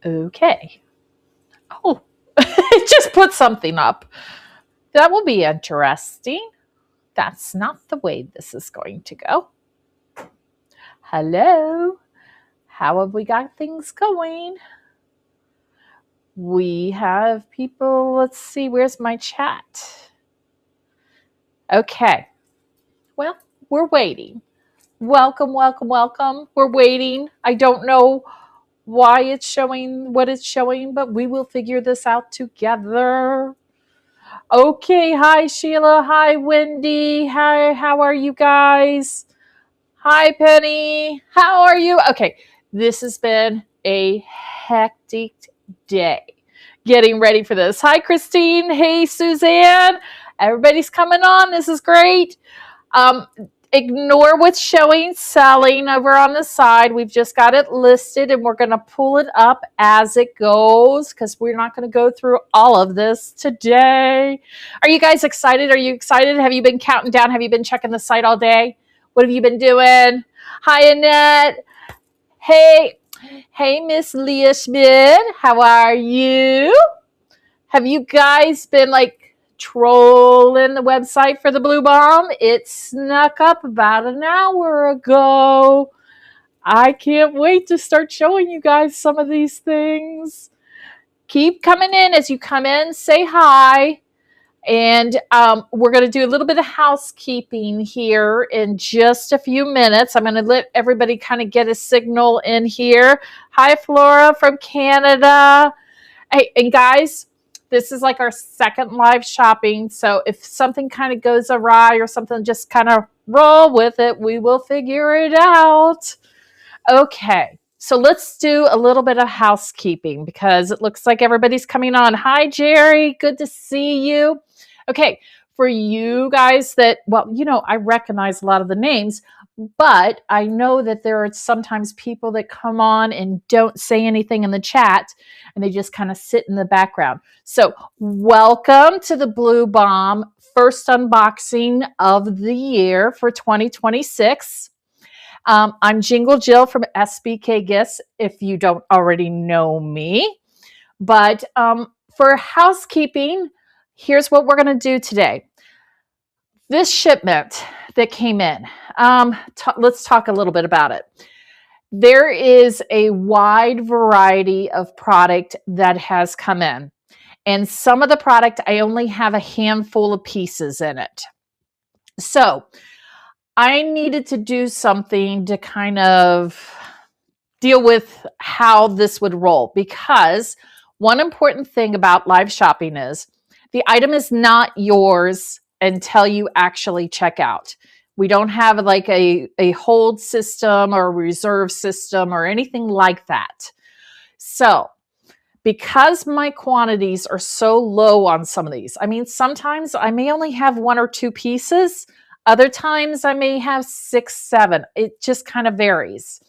Okay. Oh, it just put something up. That will be interesting. That's not the way this is going to go. Hello. How have we got things going? We have people, let's see, where's my chat? Okay. Well, we're waiting. Welcome, welcome, welcome. We're waiting. I don't know why it's showing what it's showing, but we will figure this out together. Okay, hi Sheila, hi Wendy, hi, how are you guys? Hi Penny, how are you? Okay, this has been a hectic day getting ready for this. Hi Christine, hey Suzanne, everybody's coming on, this is great. Ignore what's showing selling over on the side. We've just got it listed and we're going to pull it up as it goes because we're not going to go through all of this today. Are you guys excited? Are you excited? Have you been counting down? Have you been checking the site all day? What have you been doing? Hi, Annette. Hey, Miss Leah Schmidt. How are you? Have you guys been trolling the website for the BluBom? It snuck up about an hour ago. I can't wait to start showing you guys some of these things. Keep coming in. As you come in, say hi. And we're going to do a little bit of housekeeping here in just a few minutes. I'm going to let everybody kind of get a signal in here. Hi, Flora from Canada. Hey, and guys, this is like our second live shopping. So if something kind of goes awry or something, just kind of roll with it. We will figure it out. Okay. So let's do a little bit of housekeeping because it looks like everybody's coming on. Hi, Jerry. Good to see you. Okay. For you guys that, well, I recognize a lot of the names, but I know that there are sometimes people that come on and don't say anything in the chat and they just kind of sit in the background. So welcome to the BluBom first unboxing of the year for 2026. I'm Jingle Jill from SBK Gifts, if you don't already know me. But for housekeeping, here's what we're going to do today. This shipment that came in, let's talk a little bit about it. There is a wide variety of product that has come in. And some of the product, I only have a handful of pieces in it. So I needed to do something to kind of deal with how this would roll, because one important thing about live shopping is the item is not yours until you actually check out. We don't have like a hold system or a reserve system or anything like that. So because my quantities are so low on some of these, I mean, sometimes I may only have 1 or 2 pieces. Other times I may have 6, 7. It just kind of varies.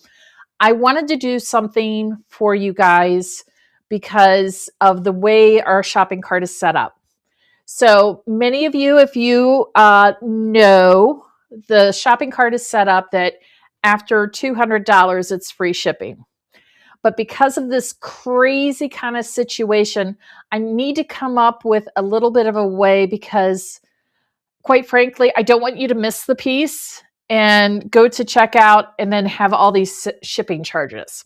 I wanted to do something for you guys because of the way our shopping cart is set up. So many of you, if you know, the shopping cart is set up that after $200, it's free shipping. But because of this crazy kind of situation, I need to come up with a little bit of a way because, quite frankly, I don't want you to miss the piece and go to checkout and then have all these shipping charges.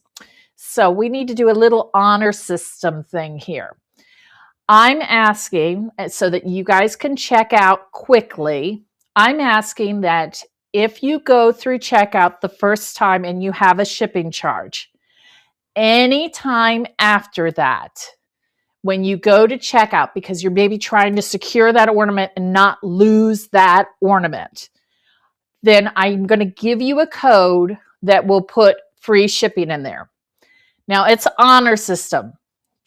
So we need to do a little honor system thing here. I'm asking, so that you guys can check out quickly, I'm asking that if you go through checkout the first time and you have a shipping charge, anytime after that, when you go to checkout, because you're maybe trying to secure that ornament and not lose that ornament, then I'm going to give you a code that will put free shipping in there. Now, it's honor system.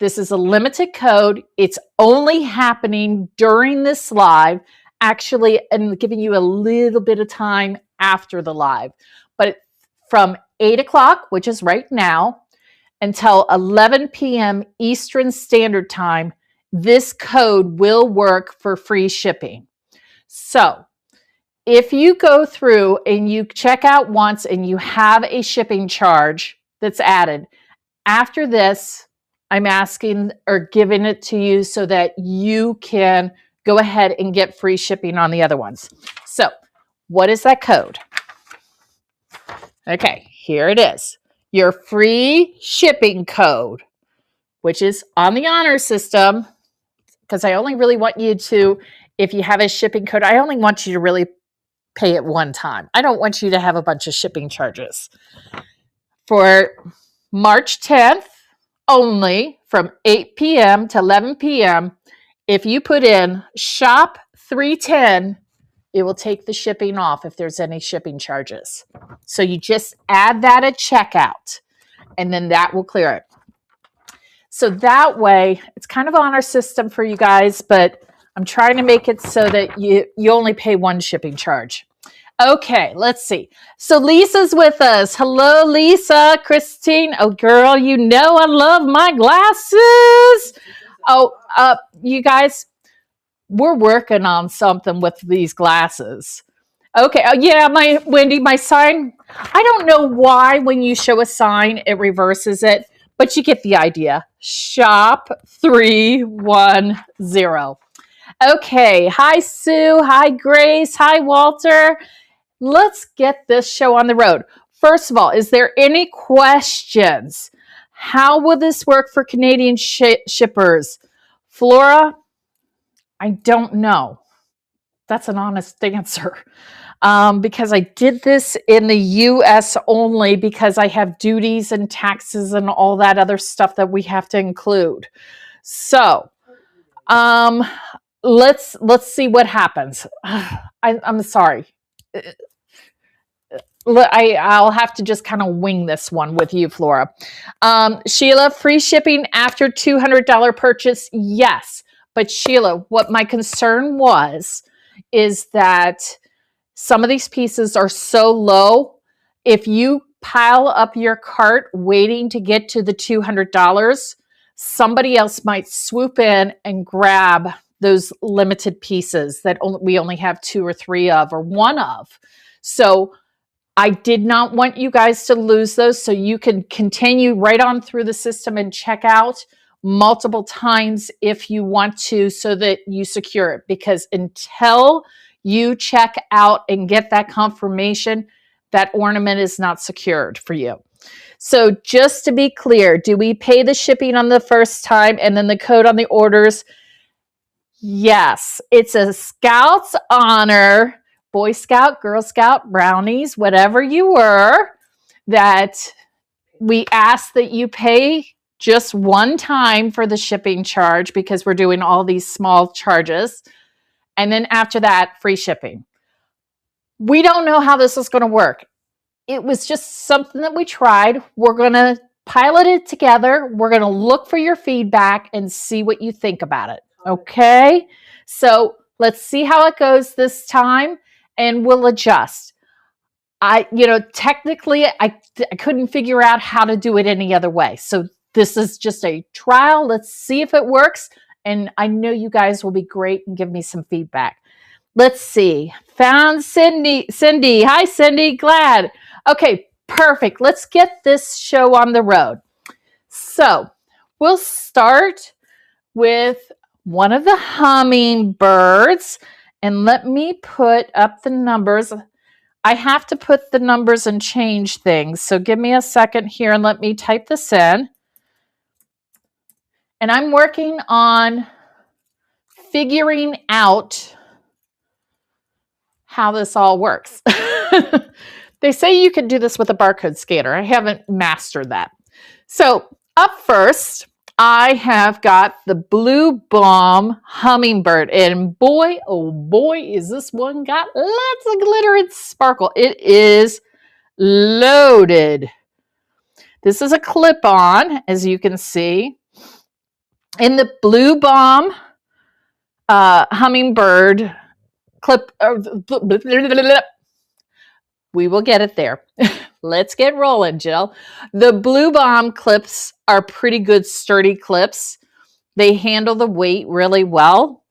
This is a limited code. It's only happening during this live, actually, and giving you a little bit of time after the live. But from 8 o'clock, which is right now, until 11 p.m. Eastern Standard Time, this code will work for free shipping. So if you go through and you check out once and you have a shipping charge that's added, after this, I'm asking or giving it to you so that you can go ahead and get free shipping on the other ones. So what is that code? Okay, here it is. Your free shipping code, which is on the honor system, because I only really want you to, if you have a shipping code, I only want you to really pay it one time. I don't want you to have a bunch of shipping charges. For March 10th only, from 8 p.m. to 11 p.m., if you put in shop 310, it will take the shipping off if there's any shipping charges. So you just add that at checkout, and then that will clear it. So that way, it's kind of on our system for you guys, but I'm trying to make it so that you only pay one shipping charge. Okay, let's see. So Lisa's with us. Hello, Lisa. Christine. Oh, girl, you know I love my glasses. Oh, you guys, we're working on something with these glasses. Okay. Oh, yeah, Wendy, my sign. I don't know why when you show a sign, it reverses it, but you get the idea. Shop 310. Okay. Hi, Sue. Hi, Grace. Hi, Walter. Let's get this show on the road. First of all, is there any questions? How will this work for Canadian shippers? Flora, I don't know. That's an honest answer. Because I did this in the U.S. only because I have duties and taxes and all that other stuff that we have to include. So let's see what happens. I'm sorry. I'll have to just kind of wing this one with you, Flora. Sheila, free shipping after $200 purchase? Yes. But Sheila, what my concern is that some of these pieces are so low. If you pile up your cart waiting to get to the $200, somebody else might swoop in and grab those limited pieces that we only have 2 or 3 of or 1 of. So I did not want you guys to lose those, so you can continue right on through the system and check out multiple times if you want to, so that you secure it. Because until you check out and get that confirmation, that ornament is not secured for you. So just to be clear, do we pay the shipping on the first time and then the code on the orders? Yes, it's a Scout's honor. Boy Scout, Girl Scout, Brownies, whatever you were, that we ask that you pay just one time for the shipping charge because we're doing all these small charges. And then after that, free shipping. We don't know how this is going to work. It was just something that we tried. We're going to pilot it together. We're going to look for your feedback and see what you think about it. Okay? So let's see how it goes this time. And we'll adjust. Technically, I couldn't figure out how to do it any other way. So this is just a trial. Let's see if it works. And I know you guys will be great and give me some feedback. Let's see. Found Cindy. Hi, Cindy. Glad. Okay, perfect. Let's get this show on the road. So we'll start with one of the hummingbirds. And let me put up the numbers. I have to put the numbers and change things. So give me a second here and let me type this in. And I'm working on figuring out how this all works. They say you can do this with a barcode scanner. I haven't mastered that. So up first, I have got the BluBom hummingbird, and boy, oh boy, is this one got lots of glitter and sparkle. It is loaded. This is a clip-on, as you can see. In the BluBom hummingbird clip, we will get it there. Let's get rolling, Jill. The BluBom clips are pretty good, sturdy clips. They handle the weight really well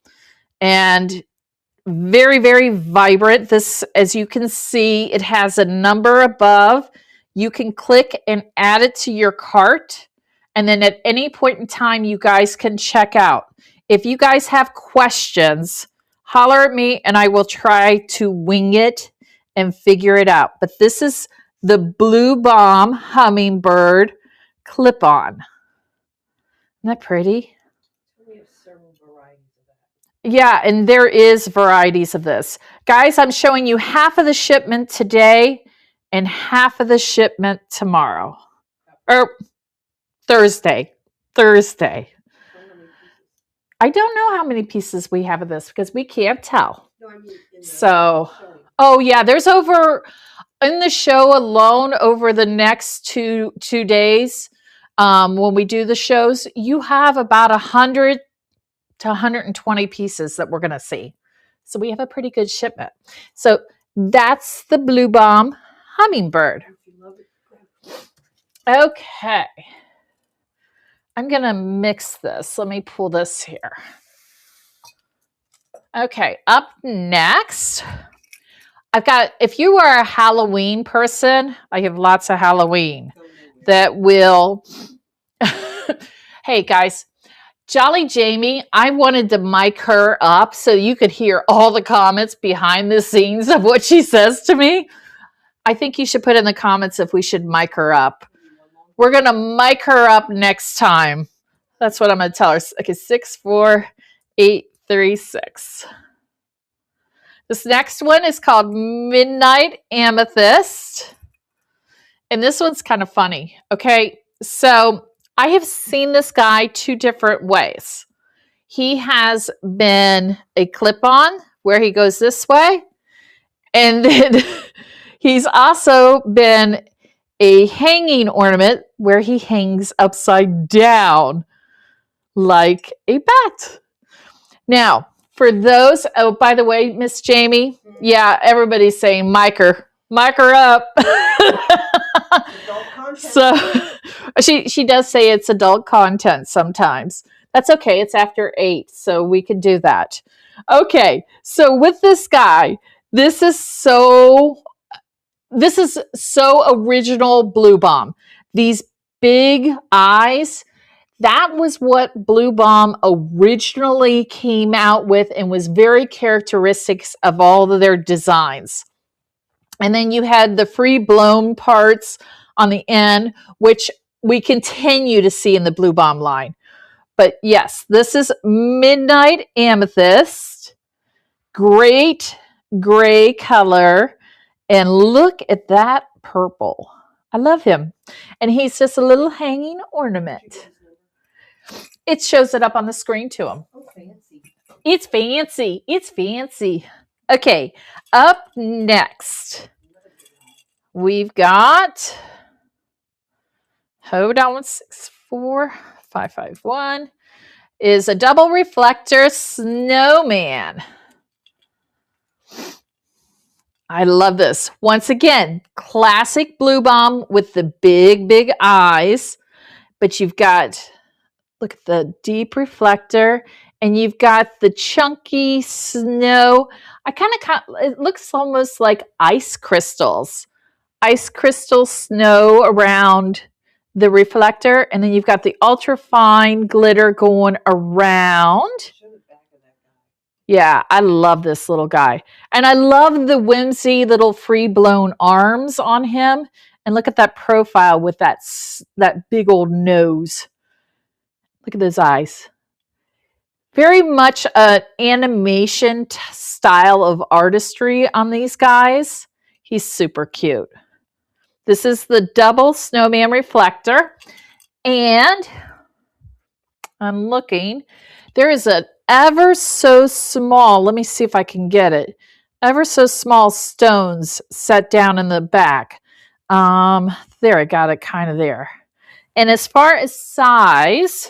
and very, very vibrant. This, as you can see, it has a number above. You can click and add it to your cart, And then at any point in time, you guys can check out. If you guys have questions, holler at me and I will try to wing it and figure it out. But this is the BluBom hummingbird clip-on. Isn't that pretty? We have several varieties of that. Yeah, and there is varieties of this. Guys, I'm showing you half of the shipment today and half of the shipment tomorrow. Or Thursday. I don't know how many pieces we have of this because we can't tell. No, I mean oh yeah, there's over in the show alone over the next two days. When we do the shows, you have about 100 to 120 pieces that we're going to see. So we have a pretty good shipment. So that's the BluBom hummingbird. Okay. I'm going to mix this. Let me pull this here. Okay, up next, I've got, if you are a Halloween person, I have lots of Halloween that will, hey guys, Jolly Jamie, I wanted to mic her up so you could hear all the comments behind the scenes of what she says to me. I think you should put in the comments if we should mic her up. We're going to mic her up next time. That's what I'm going to tell her. Okay, 64836. This next one is called Midnight Amethyst. And this one's kind of funny. Okay, so I have seen this guy two different ways. He has been a clip-on where he goes this way. And then he's also been a hanging ornament where he hangs upside down like a bat. Now, for those, oh, by the way, Miss Jamie, yeah, everybody's saying mic her up. So she does say it's adult content sometimes. That's okay. It's after 8, so we can do that. Okay, so with this guy, this is so original BluBom. These big eyes, that was what BluBom originally came out with and was very characteristic of all of their designs. And then you had the free blown parts on the end, which we continue to see in the BluBom line. But yes, this is Midnight Amethyst. Great gray color. And look at that purple. I love him. And he's just a little hanging ornament. It shows it up on the screen to him. Oh, fancy. It's fancy. It's fancy. Okay, up next, we've got, hold on, 64551 is a double reflector snowman. I love this. Once again, classic BluBom with the big eyes, but you've got, look at the deep reflector, and you've got the chunky snow. It looks almost like ice crystal snow around the reflector, and then you've got the ultra fine glitter going around. Yeah, I love this little guy. And I love the whimsy little free blown arms on him. And look at that profile with that big old nose. Look at those eyes. Very much an animation style of artistry on these guys. He's super cute. This is the double snowman reflector. And I'm looking. There is an ever so small, let me see if I can get it, ever so small stones set down in the back. There, I got it kind of there. And as far as size,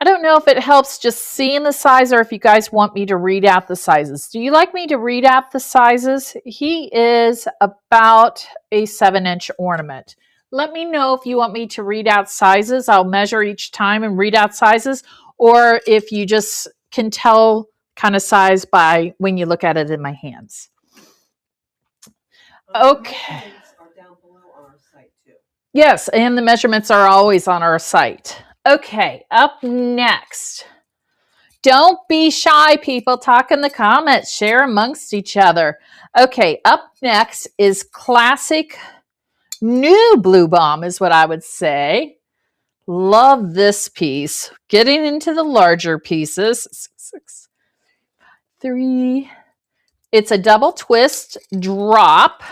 I don't know if it helps just seeing the size or if you guys want me to read out the sizes. Do you like me to read out the sizes? He is about a 7-inch ornament. Let me know if you want me to read out sizes. I'll measure each time and read out sizes, or if you just can tell kind of size by when you look at it in my hands. Okay. Are down below on our site too. Yes, and the measurements are always on our site. Okay, up next. Don't be shy, people. Talk in the comments. Share amongst each other. Okay, up next is classic new BluBom is what I would say. Love this piece. Getting into the larger pieces. 6, 3. It's a double twist drop.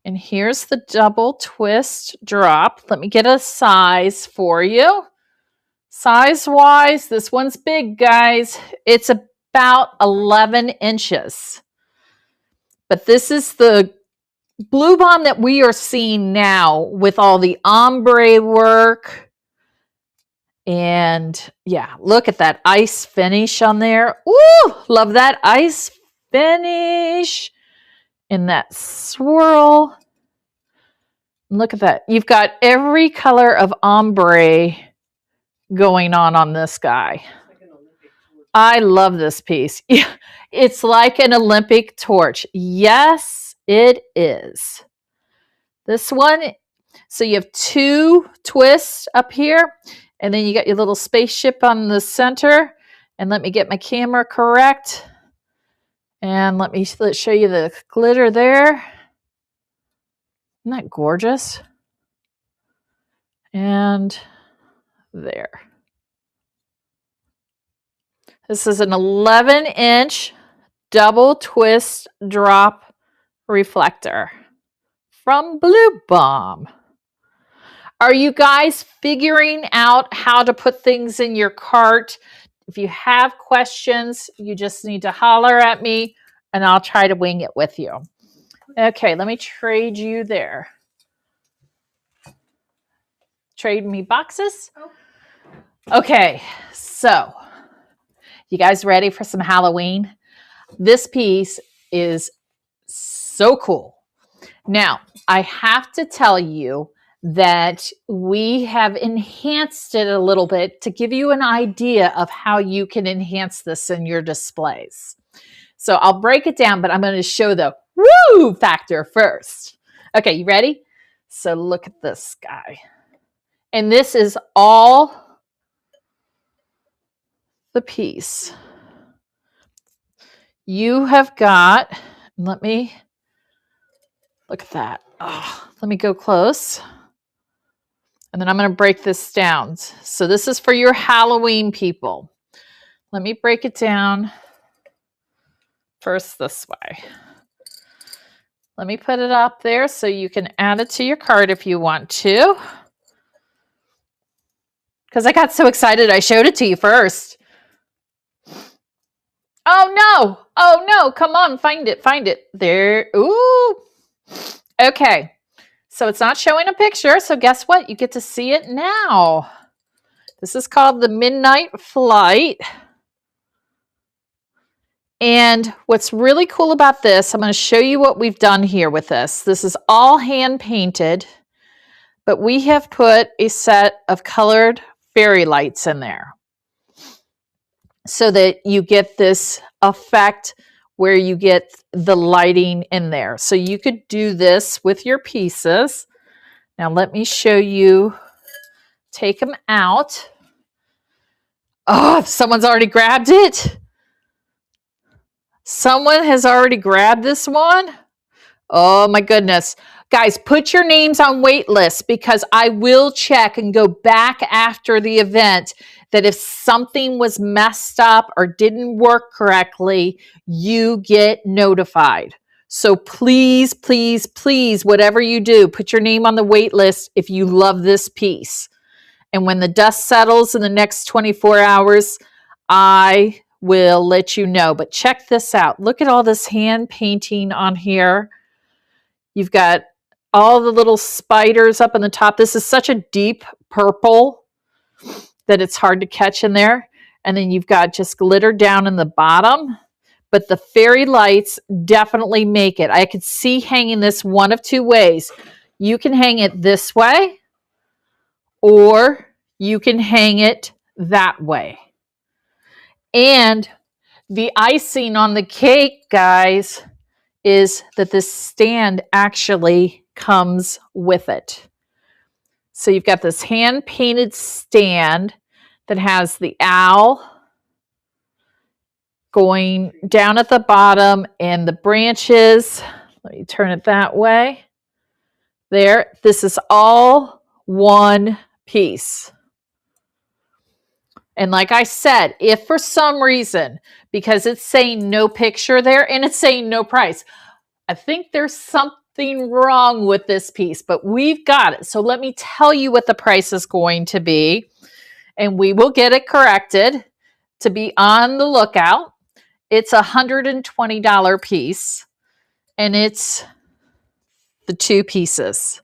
And here's the double twist drop. Let me get a size for you. Size-wise, this one's big, guys. It's about 11 inches. But this is the BluBom that we are seeing now with all the ombre work. And yeah, look at that ice finish on there. Ooh, love that ice finish in that swirl. Look at that. You've got every color of ombre going on this guy. I love this piece. It's like an Olympic torch. Yes, it is. This one, so you have 2 twists up here, and then you got your little spaceship on the center. And let me get my camera correct. And let's show you the glitter there. Isn't that gorgeous? And there. This is an 11-inch double twist drop reflector from BluBom. Are you guys figuring out how to put things in your cart? If you have questions, you just need to holler at me and I'll try to wing it with you. Okay, let me trade you there. Trade me boxes. Okay, so you guys ready for some Halloween? This piece is so cool. Now, I have to tell you that we have enhanced it a little bit to give you an idea of how you can enhance this in your displays. So I'll break it down, but I'm going to show the woo factor first. Okay, you ready? So look at this guy. And this is all the piece. You have got, let me look at that. Oh, let me go close. And then I'm going to break this down. So this is for your Halloween people. Let me break it down first this way. Let me put it up there so you can add it to your cart if you want to. Because I got so excited I showed it to you first. Oh no! Oh no! Come on, find it, find it. There. Ooh. Okay. So it's not showing a picture, so guess what? You get to see it now. This is called the Midnight Flight. And what's really cool about this, I'm going to show you what we've done here with this. This is all hand painted, but we have put a set of colored fairy lights in there so that you get this effect where you get the lighting in there. So you could do this with your pieces. Now let me show you, take them out. Oh, someone's already grabbed it. Someone has already grabbed this one. Oh my goodness. Guys, put your names on wait lists because I will check and go back after the event that if something was messed up or didn't work correctly, you get notified. So please, please, please, whatever you do, put your name on the wait list if you love this piece. And when the dust settles in the next 24 hours, I will let you know. But check this out. Look at all this hand painting on here. You've got all the little spiders up on the top. This is such a deep purple that it's hard to catch in there. And then you've got just glitter down in the bottom. But the fairy lights definitely make it. I could see hanging this one of two ways. You can hang it this way, or you can hang it that way. And the icing on the cake, guys, is that this stand actually comes with it. So you've got this hand-painted stand that has the owl going down at the bottom and the branches. Let me turn it that way. There. This is all one piece. And like I said, if for some reason, because it's saying no picture there and it's saying no price, I think there's something wrong with this piece, but we've got it. So let me tell you what the price is going to be, and we will get it corrected. To be on the lookout, it's a $120 piece, and it's the two pieces.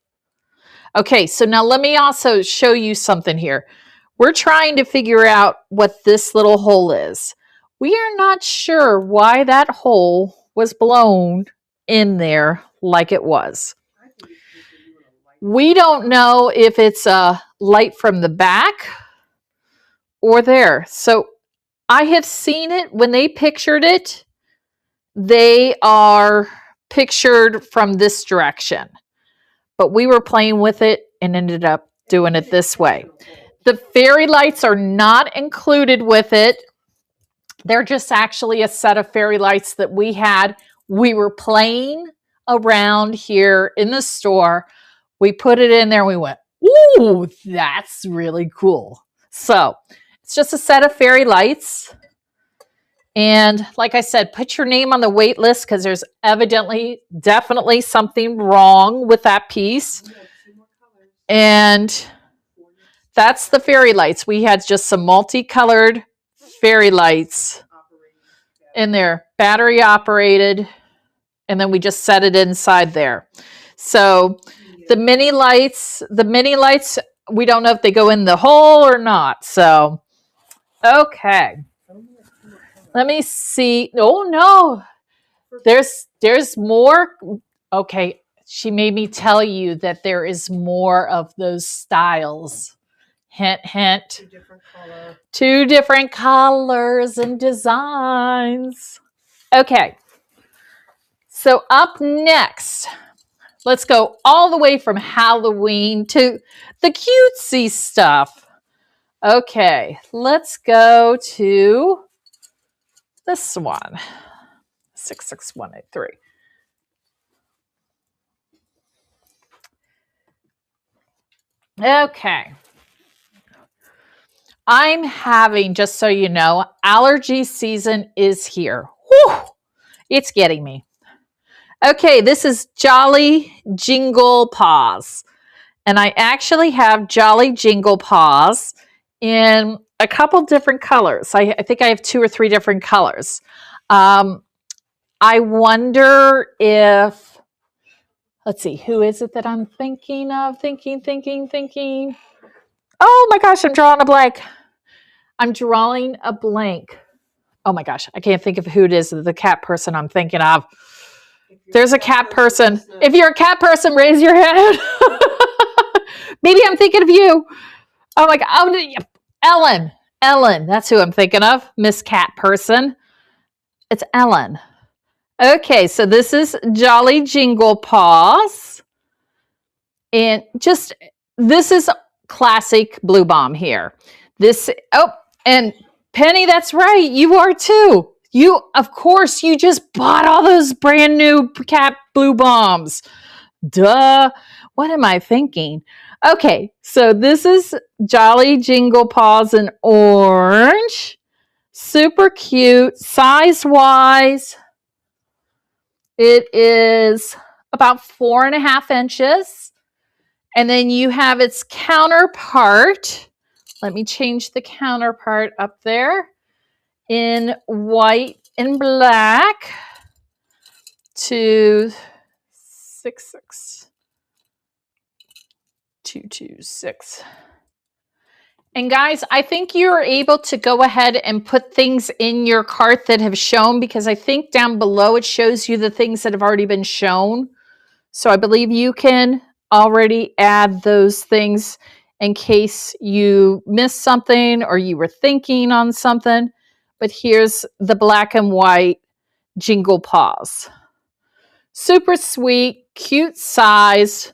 Okay, so now let me also show you something here. We're trying to figure out what this little hole is. We are not sure why that hole was blown in there like it was. We don't know if it's a light from the back or there. So I have seen it when they pictured it. They are pictured from this direction, but we were playing with it and ended up doing it this way. The fairy lights are not included with it. They're just actually a set of fairy lights that we had. We were playing around here in the store. We put it in there and we went, ooh, that's really cool. So it's just a set of fairy lights. And like I said, put your name on the wait list because there's definitely something wrong with that piece. And that's the fairy lights. We had just some multicolored fairy lights in there, battery operated, and then we just set it inside there. So the mini lights, we don't know if they go in the hole or not. So, okay. Let me see. Oh, no. There's more. Okay. She made me tell you that there is more of those styles. Hint, hint. Two different colors and designs. Okay. So up next, let's go all the way from Halloween to the cutesy stuff. Okay, let's go to this one, 66183. Okay. I'm having, just so you know, allergy season is here. Whew, it's getting me. Okay, this is Jolly Jingle Paws. And I actually have Jolly Jingle Paws in a couple different colors. I think I have 2 or 3 different colors. I wonder if, let's see, who is it that I'm thinking of? Thinking. Oh my gosh, I'm drawing a blank. Oh my gosh, I can't think of who it is, the cat person I'm thinking of. There's a cat person. If you're a cat person, raise your hand. Maybe I'm thinking of you. Oh my God. Oh, Ellen. That's who I'm thinking of. Miss Cat Person. It's Ellen. Okay, so this is Jolly Jingle Paws. And this is classic BluBom here. And Penny, that's right. You are too. Of course, you just bought all those brand new cat BluBoms. Duh. What am I thinking? Okay, so this is Jolly Jingle Paws in orange. Super cute. Size-wise, it is about 4.5 inches. And then you have its counterpart. Let me change the counterpart up there in white and black to 66226. And guys, I think you're able to go ahead and put things in your cart that have shown, because I think down below it shows you the things that have already been shown. So I believe you can already add those things in case you missed something or you were thinking on something. But here's the black and white Jingle Paws. Super sweet, cute size.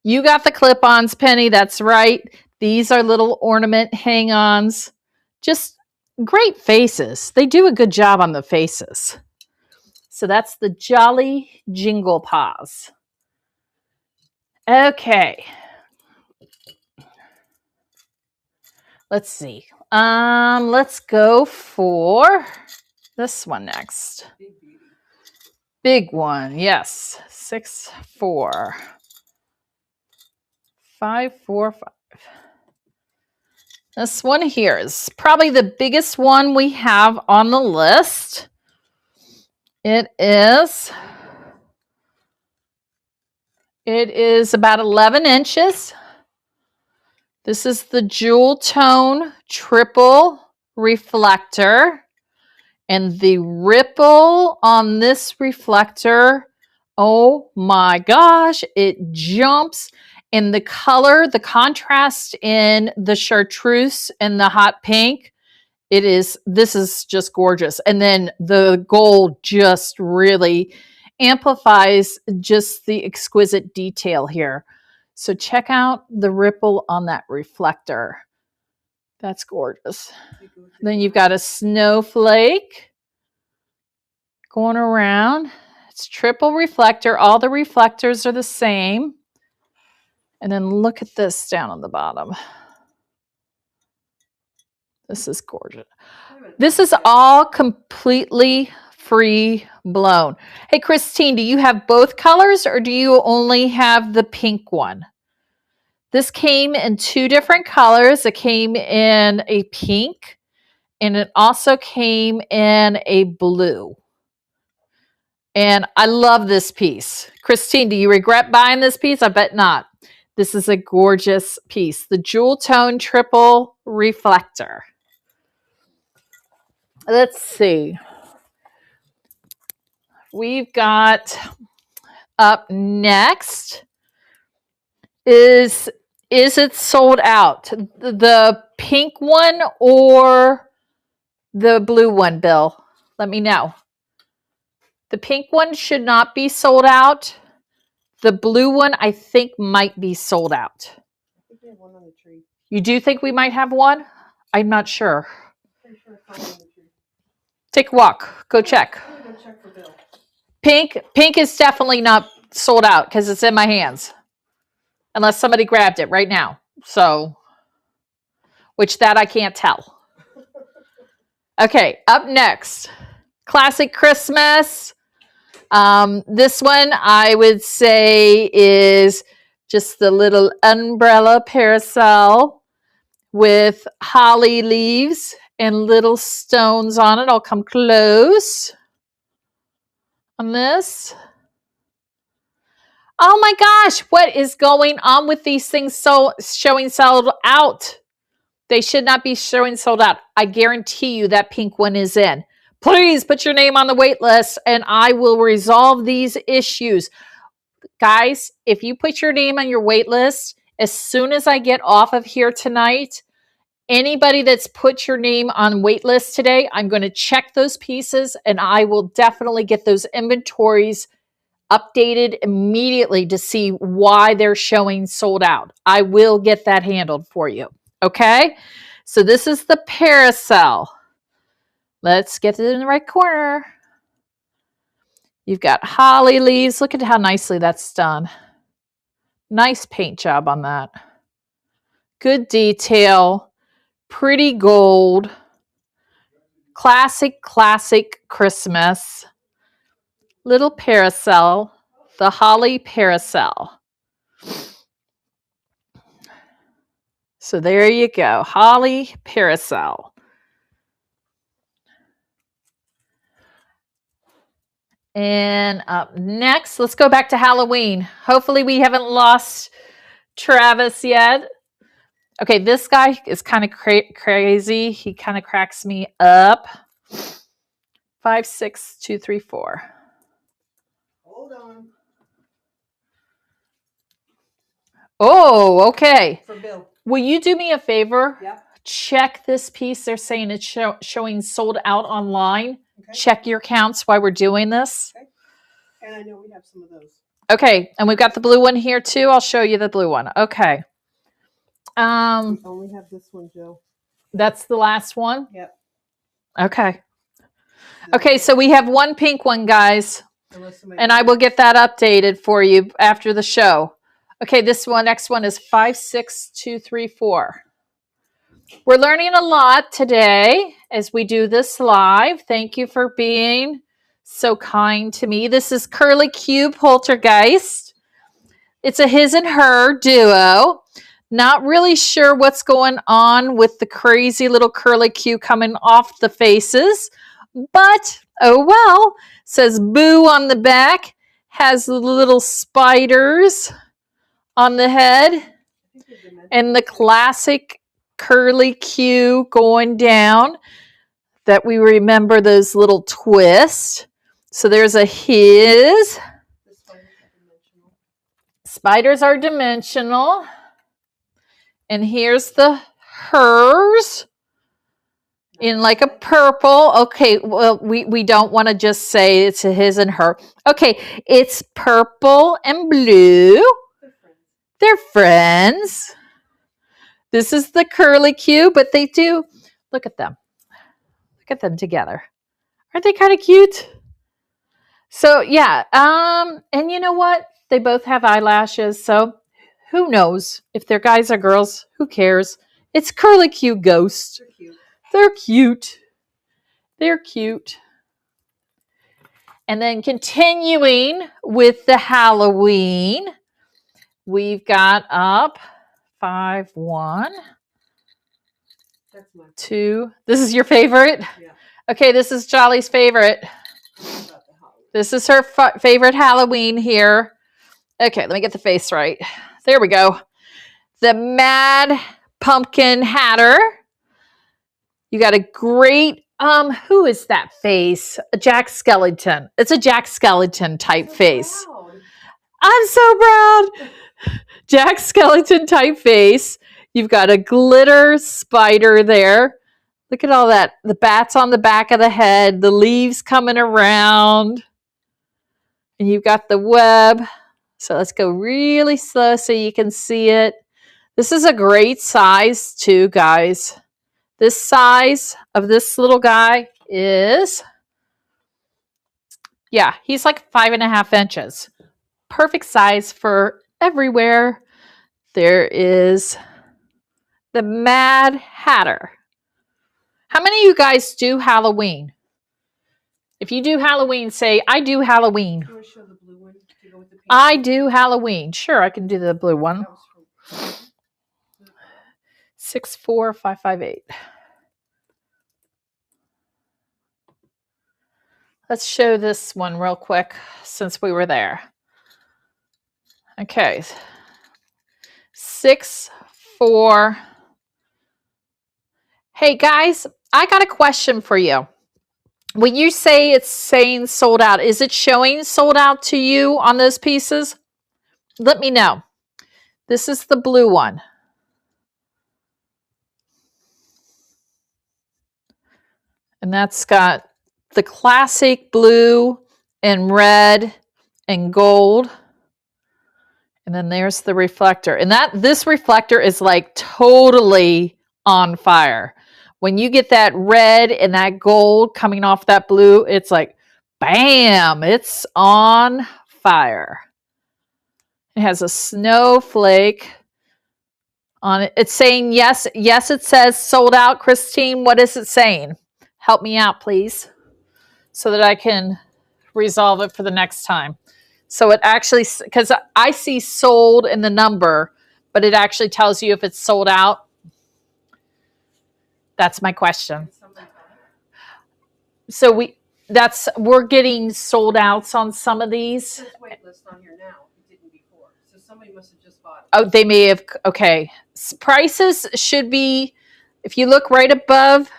You got the clip-ons, Penny. That's right. These are little ornament hang-ons. Just great faces. They do a good job on the faces. So that's the Jolly Jingle Paws. Okay. Let's see. Let's go for this one next. Big one, yes. 6, 4. 5, 4, 5. This one here is probably the biggest one we have on the list. It is about 11 inches. This is the Jewel Tone Triple Reflector. And the ripple on this reflector, oh my gosh, it jumps. And the color, the contrast in the chartreuse and the hot pink, this is just gorgeous. And then the gold just really amplifies just the exquisite detail here. So check out the ripple on that reflector. That's gorgeous. Then you've got a snowflake going around. It's triple reflector. All the reflectors are the same. And then look at this down on the bottom. This is gorgeous. This is all completely free blown. Hey, Christine, do you have both colors or do you only have the pink one? This came in 2 different colors. It came in a pink and it also came in a blue. And I love this piece. Christine, do you regret buying this piece? I bet not. This is a gorgeous piece. The Jewel Tone Triple Reflector. Let's see. We've got up next is it sold out? The pink one or the blue one, Bill? Let me know. The pink one should not be sold out. The blue one, I think, might be sold out. I think we have one on the tree. You do think we might have one? I'm not sure. Pretty sure it's on the tree. Take a walk. Go check. I'm gonna go check for Bill. Pink is definitely not sold out because it's in my hands. Unless somebody grabbed it right now. So, which that I can't tell. Okay, up next. Classic Christmas. This one I would say is just the little umbrella parasol with holly leaves and little stones on it. I'll come close on this. Oh my gosh, what is going on with these things showing sold out? They should not be showing sold out. I guarantee you that pink one is in. Please put your name on the wait list and I will resolve these issues. Guys, if you put your name on your wait list, as soon as I get off of here tonight, anybody that's put your name on wait list today, I'm going to check those pieces and I will definitely get those inventories updated immediately to see why they're showing sold out. I will get that handled for you. Okay? So this is the parasol. Let's get it in the right corner. You've got holly leaves. Look at how nicely that's done. Nice paint job on that. Good detail. Pretty gold. Classic Christmas. Little parasol. The holly parasol. So there you go. Holly parasol. And up next, let's go back to Halloween. Hopefully we haven't lost Travis yet. Okay, this guy is kind of crazy. He kind of cracks me up. 5, 6, 2, 3, 4. Hold on. Oh, okay. For Bill. Will you do me a favor? Yeah. Check this piece. They're saying it's showing sold out online. Okay. Check your counts while we're doing this. Okay. And I know we have some of those. Okay, and we've got the blue one here too. I'll show you the blue one. Okay. We only have this one, Jill. That's the last one? Yep. Okay. Okay, so we have one pink one, guys. And I will get that updated for you after the show. Okay, this one, next one is 56234. We're learning a lot today as we do this live. Thank you for being so kind to me. This is Curly Q Poltergeist. It's a his and her duo. Not really sure what's going on with the crazy little Curly Q coming off the faces, but oh well. Says Boo on the back, has the little spiders on the head, and the classic Curly Q going down that we remember those little twists. So there's a his. Spiders are dimensional. And here's the hers in like a purple. Okay, well, we don't want to just say it's a his and her. Okay, it's purple and blue. They're friends. This is the Curly Q, but they do, look at them. Look at them together. Aren't they kind of cute? So yeah, and you know what? They both have eyelashes, so who knows if they're guys or girls? Who cares? It's Curly Q Ghost. They're cute. They're cute. And then continuing with the Halloween, we've got up 5, 1, 2. This is your favorite? Yeah. Okay, this is Jolly's favorite. This is her favorite Halloween here. Okay, let me get the face right. There we go. The Mad Pumpkin Hatter. You got a great, who is that face? A Jack Skellington. It's a Jack Skellington type face. Proud. I'm so proud. Jack Skellington type face. You've got a glitter spider there. Look at all that. The bats on the back of the head, the leaves coming around. And you've got the web. So let's go really slow so you can see it. This is a great size too, guys. This size of this little guy is, yeah, he's like 5.5 inches. Perfect size for everywhere. There is the Mad Hatter. How many of you guys do Halloween? If you do Halloween, say, I do Halloween. You want to show the blue one to go with the pink? I do Halloween. Sure, I can do the blue one. 64558. Let's show this one real quick since we were there. Okay. 6, 4. Hey guys, I got a question for you. When you say it's saying sold out, is it showing sold out to you on those pieces? Let me know. This is the blue one. And that's got the classic blue and red and gold. And then there's the reflector. And this reflector is like totally on fire. When you get that red and that gold coming off that blue, it's like, bam, it's on fire. It has a snowflake on it. It's saying yes. Yes, it says sold out. Christine, what is it saying? Help me out, please, so that I can resolve it for the next time. So it actually, because I see sold in the number, but it actually tells you if it's sold out. That's my question. So we're getting sold outs on some of these. There's wait list on here now. It didn't before. So somebody must have just bought it. Oh, they may have. Okay. Prices should be, if you look right above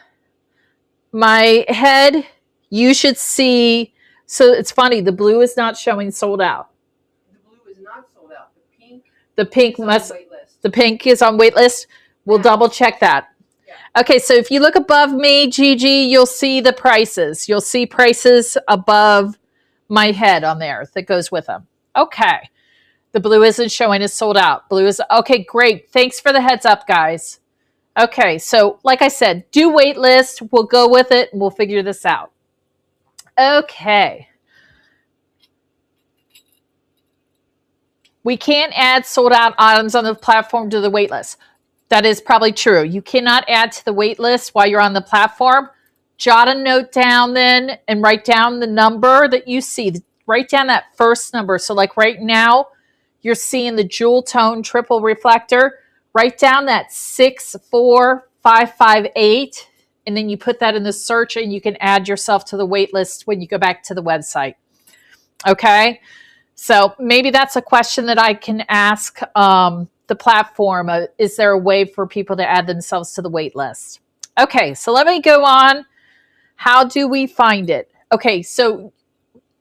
my head, you should see. So it's funny. The blue is not showing sold out. The blue is not sold out. The pink must. On wait list. The pink is on wait list. We'll double check that. Okay, so if you look above me, Gigi, you'll see the prices. You'll see prices above my head on there that goes with them. Okay. The blue isn't showing, it's sold out. Blue is, okay, great. Thanks for the heads up, guys. Okay, so like I said, do wait list. We'll go with it and we'll figure this out. Okay. We can't add sold out items on the platform to the wait list. That is probably true. You cannot add to the wait list while you're on the platform. Jot a note down then and write down the number that you see. Write down that first number. So like right now, you're seeing the jewel tone triple reflector. Write down that 64558, and then you put that in the search and you can add yourself to the wait list when you go back to the website. Okay? So maybe that's a question that I can ask the platform. Is there a way for people to add themselves to the wait list? Okay, so let me go on. How do we find it? Okay, so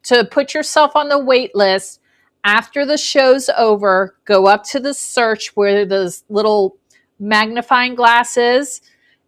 to put yourself on the wait list, after the show's over, go up to the search where those little magnifying glass is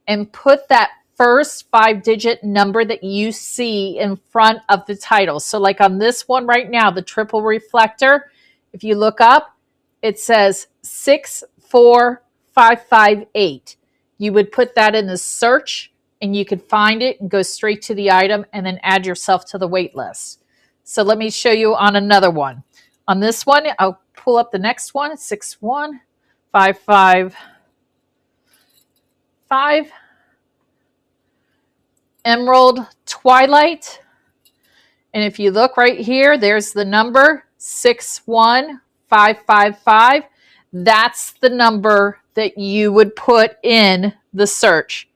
and put that first 5-digit number that you see in front of the title. So like on this one right now, the triple reflector, if you look up, it says 64558. You would put that in the search and you could find it and go straight to the item and then add yourself to the wait list. So let me show you on another one. On this one, I'll pull up the next one, 61555. Emerald Twilight. And if you look right here, there's the number 61555. That's the number that you would put in the search.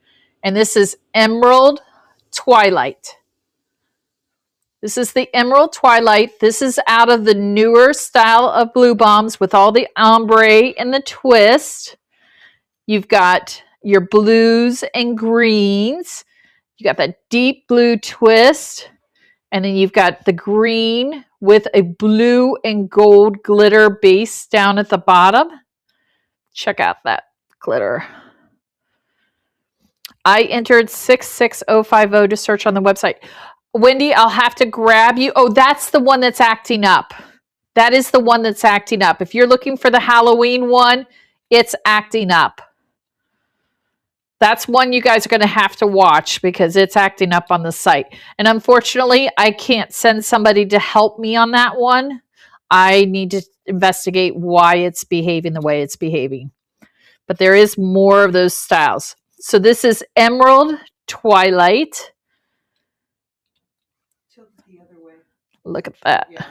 And this is Emerald Twilight. This is the Emerald Twilight. This is out of the newer style of BluBoms with all the ombre and the twist. You've got your blues and greens. You got that deep blue twist. And then you've got the green with a blue and gold glitter base down at the bottom. Check out that glitter. I entered 66050 to search on the website. Wendy, I'll have to grab you. Oh, that's the one that's acting up. That is the one that's acting up. If you're looking for the Halloween one, it's acting up. That's one you guys are going to have to watch because it's acting up on the site. And unfortunately, I can't send somebody to help me on that one. I need to investigate why it's behaving the way it's behaving. But there is more of those styles. So this is Emerald Twilight. The other way. Look at that. Yeah,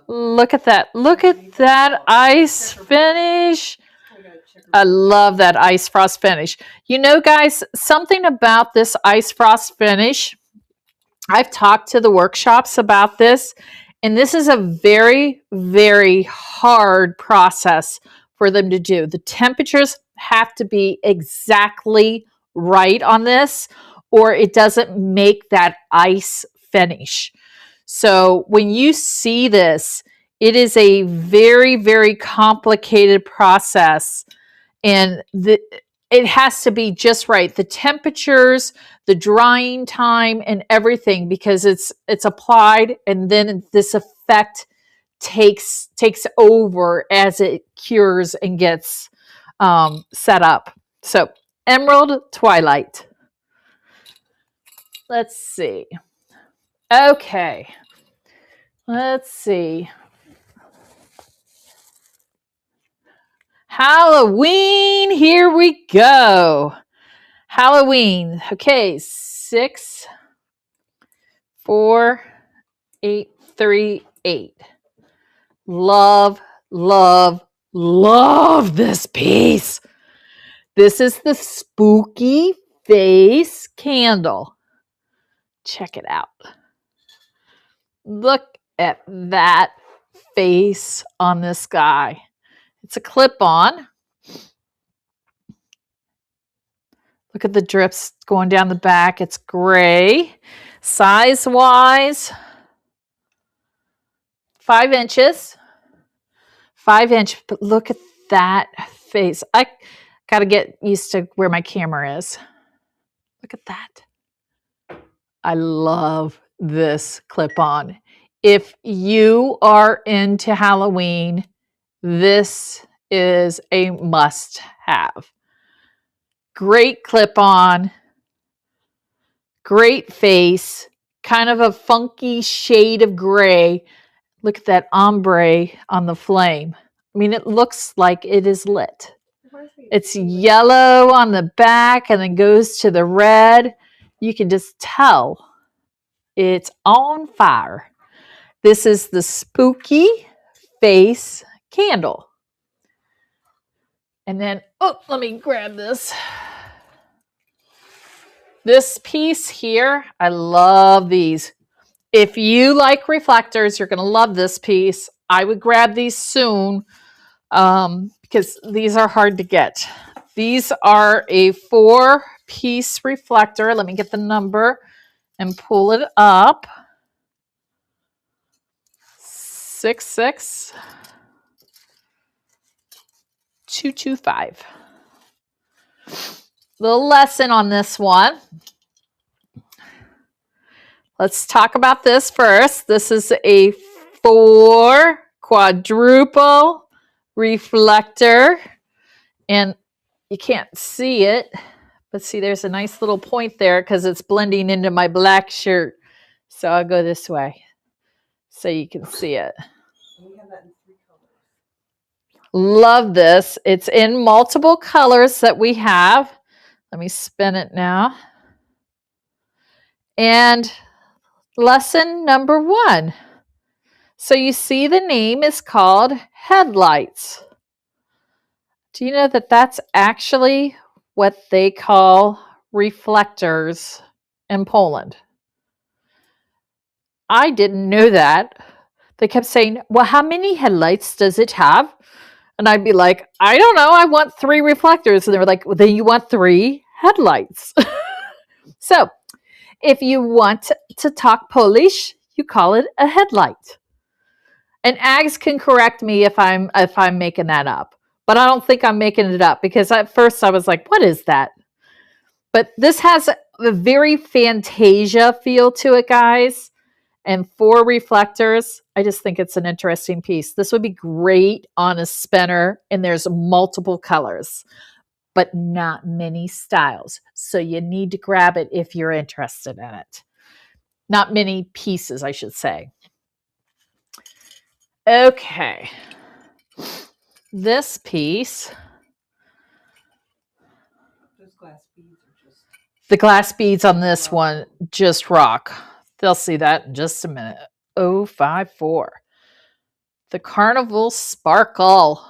look at that. Look at that ice finish. I love that ice frost finish. You know, guys, something about this ice frost finish, I've talked to the workshops about this, and this is a very, very hard process for them to do. The temperatures have to be exactly right on this, or it doesn't make that ice finish. So when you see this, it is a very, very complicated process. And it has to be just right. The temperatures, the drying time, and everything, because it's applied, and then this effect takes over as it cures and gets set up. So Emerald Twilight. Let's see. Okay. Let's see. Halloween, here we go. Halloween. Okay, 64838. Love, love, love this piece. This is the spooky face candle. Check it out. Look at that face on this guy. It's a clip-on. Look at the drips going down the back. It's gray. Size-wise, 5 inches. 5 inch, but look at that face. I got to get used to where my camera is. Look at that. I love this clip-on. If you are into Halloween, this is a must have. Great clip on, great face, kind of a funky shade of gray. Look at that ombre on the flame. I mean, it looks like it is lit. It's yellow on the back and then goes to the red. You can just tell it's on fire. This is the spooky face candle. And then, oh, let me grab this. This piece here, I love these. If you like reflectors, you're going to love this piece. I would grab these soon because these are hard to get. These are a 4-piece reflector. Let me get the number and pull it up. 66225. Little lesson on this one. Let's talk about this first. This is a 4 quadruple reflector, and you can't see it, but see there's a nice little point there because it's blending into my black shirt. So I'll go this way so you can see it. We have that in 3 colors. Love this. It's in multiple colors that we have. Let me spin it now. And lesson number 1. So you see the name is called headlights. Do you know that that's actually what they call reflectors in Poland? I didn't know that. They kept saying, well, how many headlights does it have? And I'd be like, I don't know. I want 3 reflectors. And they were like, well, then you want 3 headlights. So if you want to talk Polish, you call it a headlight. And Ags can correct me if I'm making that up. But I don't think I'm making it up because at first I was like, what is that? But this has a very Fantasia feel to it, guys. And 4 reflectors. I just think it's an interesting piece. This would be great on a spinner, and there's multiple colors, but not many styles. So you need to grab it if you're interested in it. Not many pieces, I should say. Okay. This piece. Those glass beads are just... The glass beads on this one just rock. They'll see that in just a minute. 054. The Carnival Sparkle.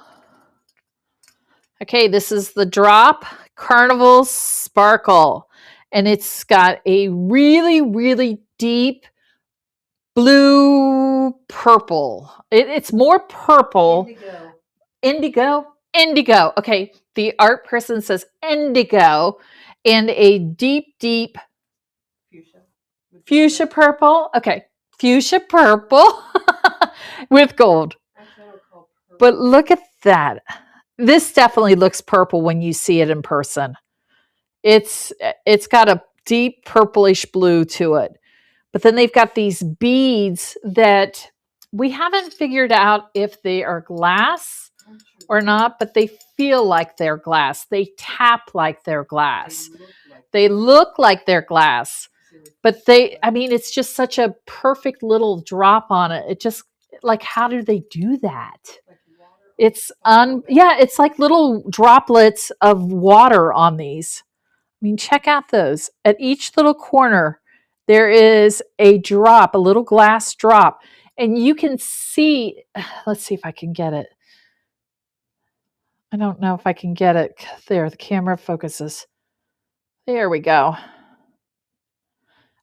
Okay, this is the drop Carnival Sparkle. And it's got a really, really deep blue purple. It's more purple. Indigo. Okay, the art person says indigo. And a deep, deep fuchsia purple. Okay, fuchsia purple with gold. But look at that. This definitely looks purple when you see it in person. It's got a deep purplish blue to it. But then they've got these beads that we haven't figured out if they are glass or not, but they feel like they're glass. They tap like they're glass. They look like they're glass. But it's just such a perfect little drop on it. It just, like, how do they do that? It's it's like little droplets of water on these. I mean, check out those. At each little corner, there is a drop, a little glass drop. And you can see, let's see if I can get it. I don't know if I can get it. There, the camera focuses. There we go.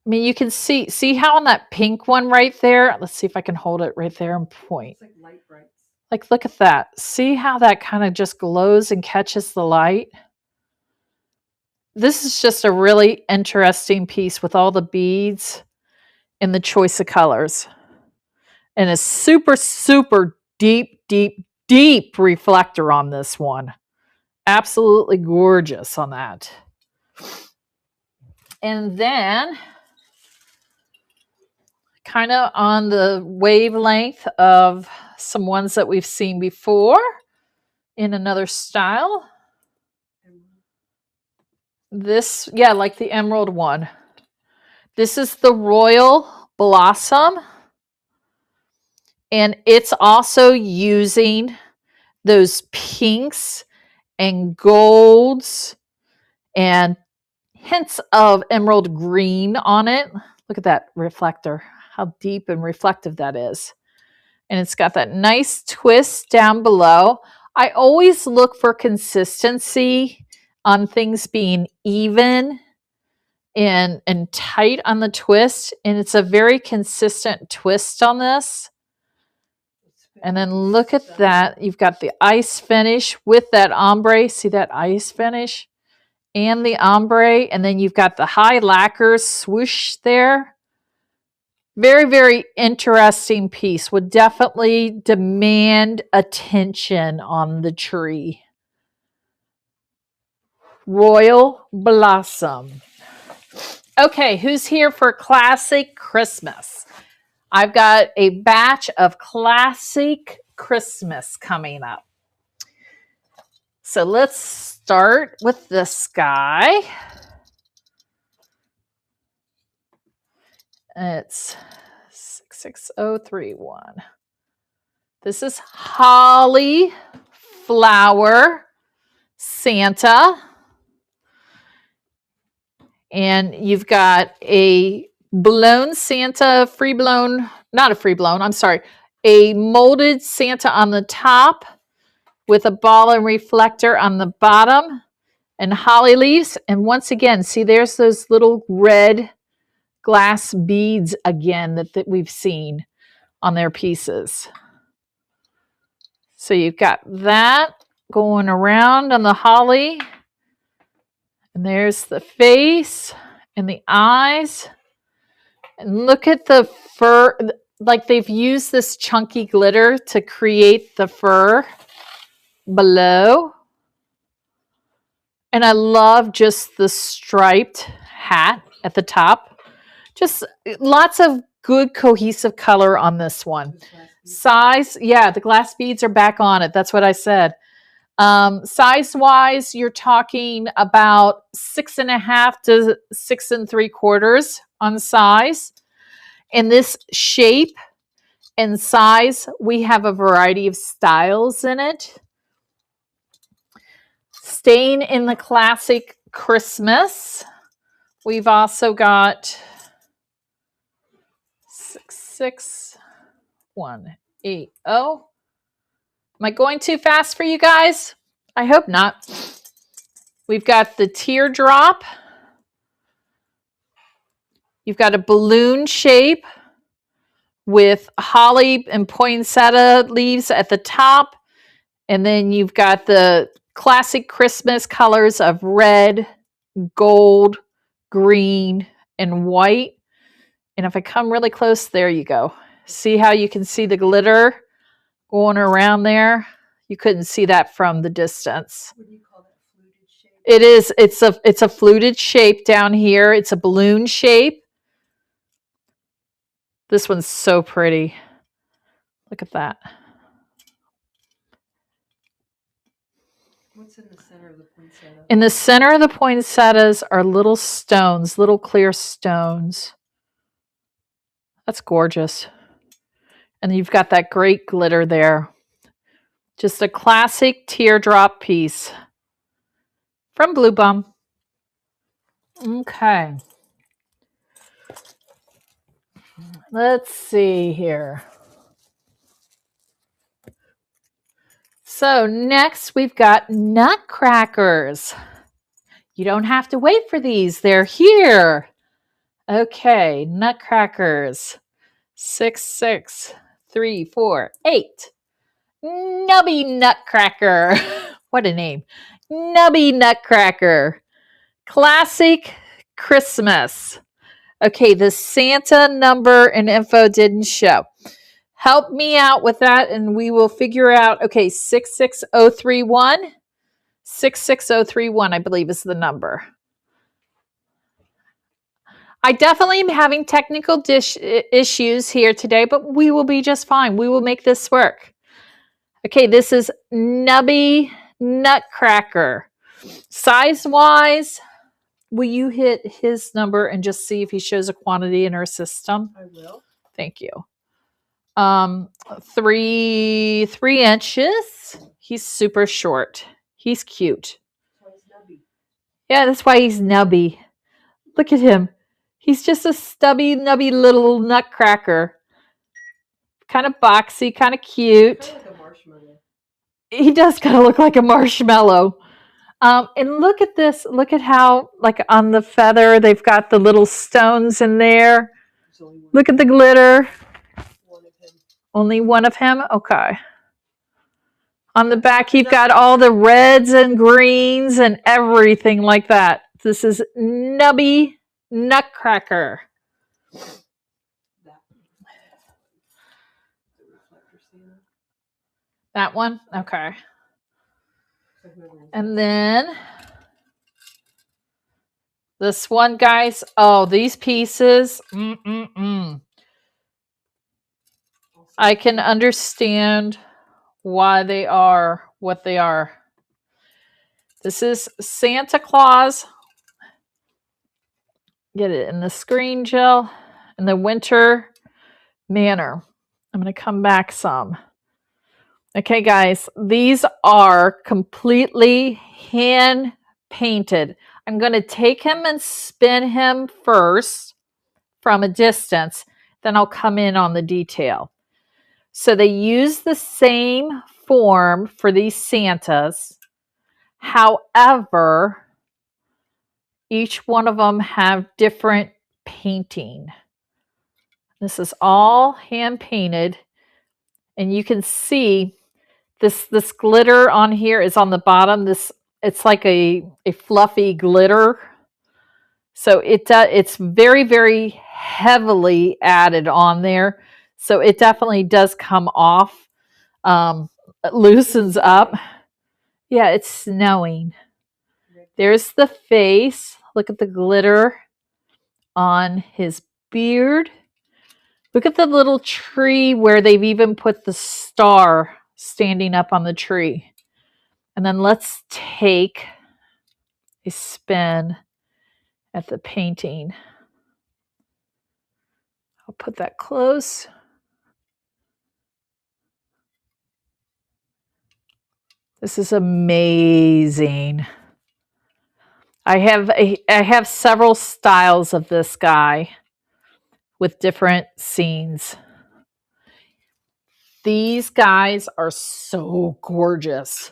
I mean, you can see how on that pink one right there, let's see if I can hold it right there and point. It's like light brights. Like, look at that. See how that kind of just glows and catches the light? This is just a really interesting piece with all the beads and the choice of colors. And a super, super deep, deep, deep reflector on this one. Absolutely gorgeous on that. And then kind of on the wavelength of some ones that we've seen before in another style. This, yeah, like the emerald one. This is the Royal Blossom. And it's also using those pinks and golds and hints of emerald green on it. Look at that reflector, how deep and reflective that is. And it's got that nice twist down below. I always look for consistency on things being even and tight on the twist. And it's a very consistent twist on this. And then look at that. You've got the ice finish with that ombre. See that ice finish? And the ombre. And then you've got the high lacquer swoosh there. Very, very interesting piece. Would definitely demand attention on the tree. Royal Blossom. Okay, who's here for Classic Christmas? I've got a batch of Classic Christmas coming up. So let's start with this guy. It's 66031. This is Holly Flower Santa. And you've got a blown Santa, a molded Santa on the top with a ball and reflector on the bottom and holly leaves. And once again, see, there's those little red glass beads again that we've seen on their pieces. So you've got that going around on the holly. And there's the face and the eyes. And look at the fur, like they've used this chunky glitter to create the fur below. And I love just the striped hat at the top. Just lots of good cohesive color on this one. Size, yeah, the glass beads are back on it. That's what I said. Size wise, you're talking about 6.5 to 6 3/4 on size. In this shape and size, we have a variety of styles in it. Staying in the Classic Christmas, we've also got 66180. Am I going too fast for you guys? I hope not. We've got the teardrop. You've got a balloon shape with holly and poinsettia leaves at the top. And then you've got the classic Christmas colors of red, gold, green, and white. And if I come really close, there you go. See how you can see the glitter going around there? You couldn't see that from the distance. What do you call that, fluted shape? It is. It's a fluted shape down here. It's a balloon shape. This one's so pretty. Look at that. What's in the center of the poinsettia? In the center of the poinsettias are little stones, little clear stones. That's gorgeous. And you've got that great glitter there. Just a classic teardrop piece from BluBom. Okay. Let's see here. So next we've got nutcrackers. You don't have to wait for these. They're here. Okay, nutcrackers. 6, 6, 3, 4, 8. Nubby Nutcracker. What a name. Nubby Nutcracker. Classic Christmas. Okay, the Santa number and info didn't show. Help me out with that and we will figure out. Okay, 66031. 66031, I believe, is the number. I definitely am having technical issues here today, but we will be just fine. We will make this work. Okay, this is Nubby Nutcracker. Size-wise, will you hit his number and just see if he shows a quantity in our system? I will. Thank you. 3 inches. He's super short. He's cute. So he's nubby. Yeah, that's why he's nubby. Look at him. He's just a stubby, nubby little nutcracker. Kind of boxy, kind of cute. Kind of like a marshmallow. He does kind of look like a marshmallow. And look at this. Look at how, like on the feather, they've got the little stones in there. Look at the glitter. One of him. Only one of him? Okay. On the back, you've got all the reds and greens and everything like that. This is Nubby Nutcracker. That one? Okay. And then this one, guys. Oh, these pieces. I can understand why they are what they are. This is Santa Claus. Get it in the screen, Jill. In the winter manner. I'm going to come back some. Okay, guys. These are completely hand painted. I'm going to take him and spin him first from a distance. Then I'll come in on the detail. So they use the same form for these Santas. However, each one of them have different painting. This is all hand painted. And you can see this glitter on here is on the bottom. It's like a fluffy glitter. So it's very, very heavily added on there. So it definitely does come off. It loosens up. Yeah, it's snowing. There's the face. Look at the glitter on his beard. Look at the little tree where they've even put the star standing up on the tree. And then let's take a spin at the painting. I'll put that close. This is amazing. I have several styles of this guy with different scenes. These guys are so gorgeous.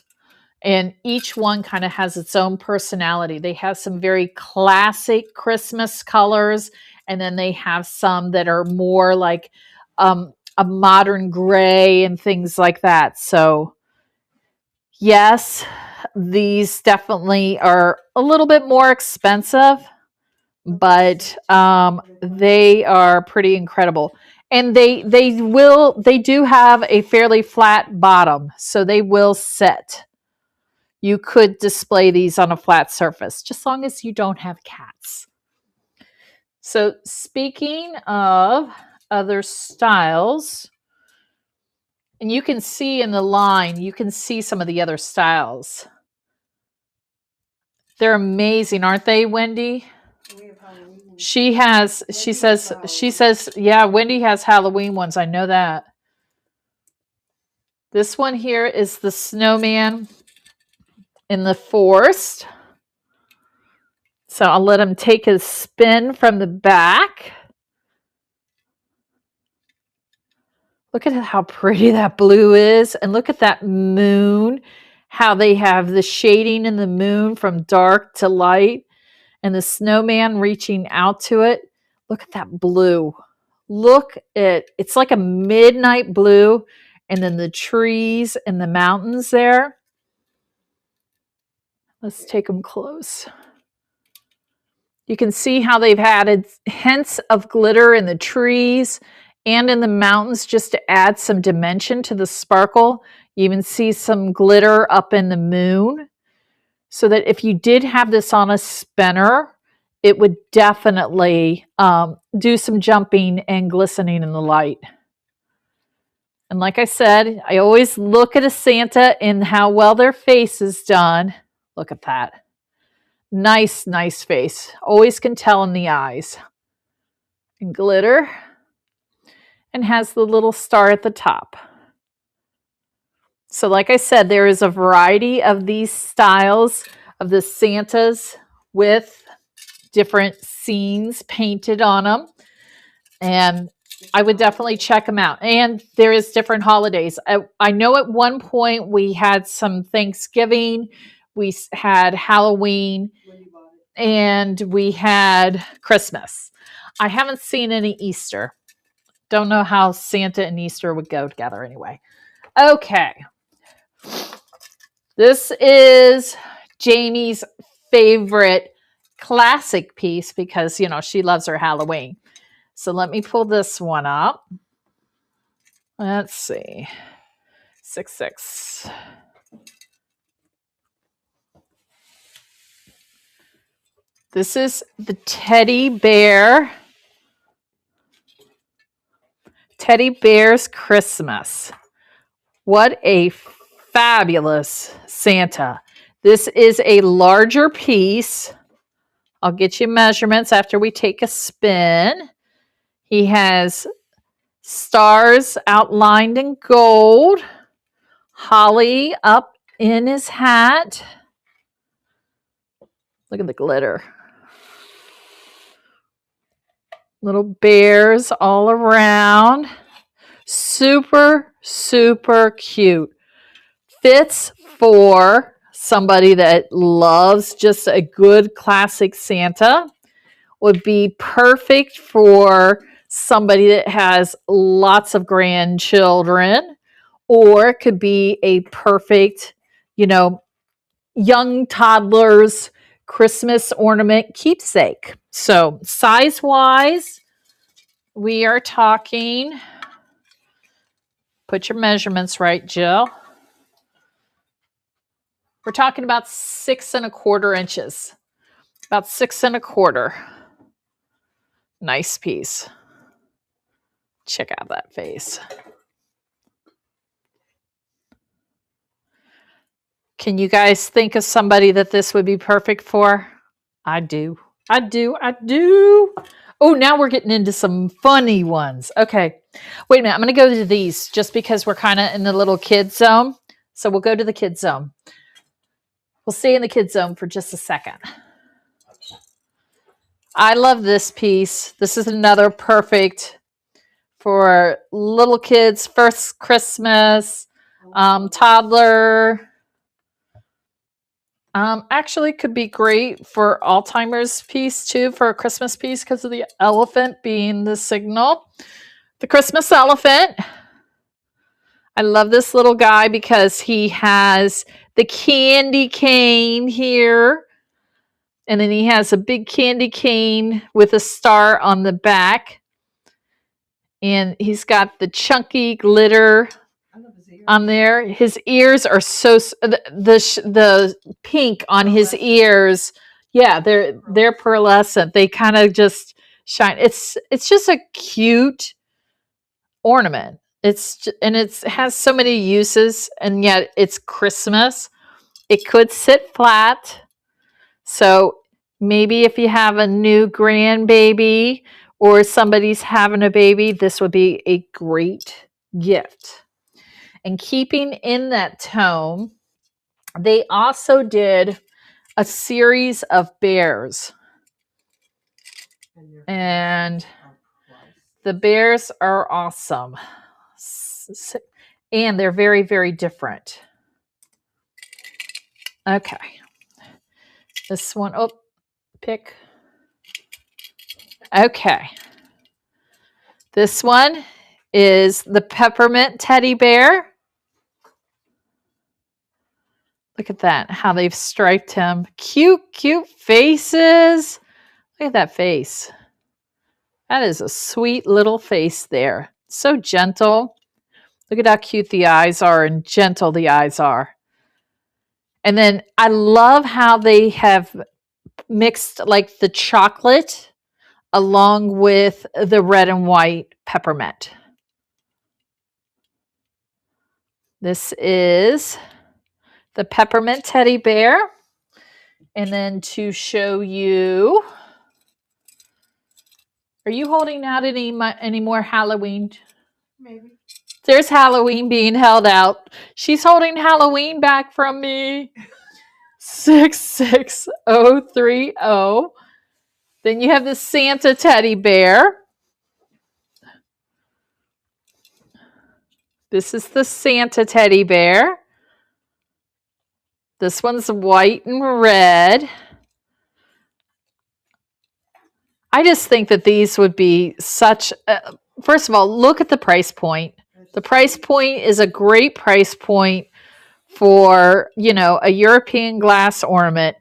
And each one kind of has its own personality. They have some very classic Christmas colors, and then they have some that are more like a modern gray and things like that. So yes, these definitely are a little bit more expensive, but they are pretty incredible. And they do have a fairly flat bottom, so they will sit. You could display these on a flat surface, just as long as you don't have cats. So speaking of other styles, and you can see in the line, you can see some of the other styles. They're amazing, aren't they, Wendy? She says, yeah, Wendy has Halloween ones. I know that. This one here is the snowman in the forest. So I'll let him take his spin from the back. Look at how pretty that blue is. And look at that moon, how they have the shading in the moon from dark to light and the snowman reaching out to it. Look at that blue. Look at, it's like a midnight blue, and then the trees and the mountains there. Let's take them close. You can see how they've added hints of glitter in the trees and in the mountains just to add some dimension to the sparkle. You even see some glitter up in the moon, so that if you did have this on a spinner it would definitely do some jumping and glistening in the light. And like I said, I always look at a Santa and how well their face is done. Look at that. Nice, nice face. Always can tell in the eyes. And glitter. And has the little star at the top. So like I said, there is a variety of these styles of the Santas with different scenes painted on them. And I would definitely check them out. And there is different holidays. I know at one point we had some Thanksgiving, we had Halloween, and we had Christmas. I haven't seen any Easter. Don't know how Santa and Easter would go together anyway. Okay. This is Jamie's favorite classic piece because, you know, she loves her Halloween. So let me pull this one up. Let's see. 6/6. This is the Teddy Bear. Teddy Bear's Christmas. What a fabulous Santa. This is a larger piece. I'll get you measurements after we take a spin. He has stars outlined in gold. Holly up in his hat. Look at the glitter. Little bears all around. Super, super cute. Fits for somebody that loves just a good classic Santa. Would be perfect for somebody that has lots of grandchildren, or it could be a perfect, you know, young toddler's Christmas ornament keepsake. So size-wise, we are talking, put your measurements right, Jill. We're talking about 6 1/4 inches. About 6 1/4. Nice piece. Check out that face. Can you guys think of somebody that this would be perfect for? I do. I do. I do. Oh, now we're getting into some funny ones. Okay. Wait a minute. I'm going to go to these just because we're kind of in the little kid zone. So we'll go to the kid zone. We'll stay in the kid zone for just a second. I love this piece. This is another perfect for little kids, first Christmas, toddler. Actually could be great for Alzheimer's piece too, for a Christmas piece because of the elephant being the signal. The Christmas elephant. I love this little guy because he has the candy cane here. And then he has a big candy cane with a star on the back. And he's got the chunky glitter on there. His ears are so, the pink on his ears. Yeah, they're pearlescent. They kind of just shine. It's just a cute ornament. It has so many uses, and yet it's Christmas. It could sit flat. So maybe if you have a new grandbaby or somebody's having a baby, this would be a great gift. And keeping in that tone, they also did a series of bears. And the bears are awesome. And they're very, very different. Okay. This one, oh, pick. Okay. This one is the peppermint teddy bear. Look at that, how they've striped him. Cute, cute faces. Look at that face. That is a sweet little face there. So gentle. Look at how cute the eyes are and gentle the eyes are. And then I love how they have mixed like the chocolate along with the red and white peppermint. This is the peppermint teddy bear. And then to show you, are you holding out any more Halloween? Maybe. There's Halloween being held out. She's holding Halloween back from me. 66030. Then you have the Santa teddy bear. This is the Santa teddy bear. This one's white and red. I just think that these would be such, first of all, look at the price point. The price point is a great price point for, you know, a European glass ornament.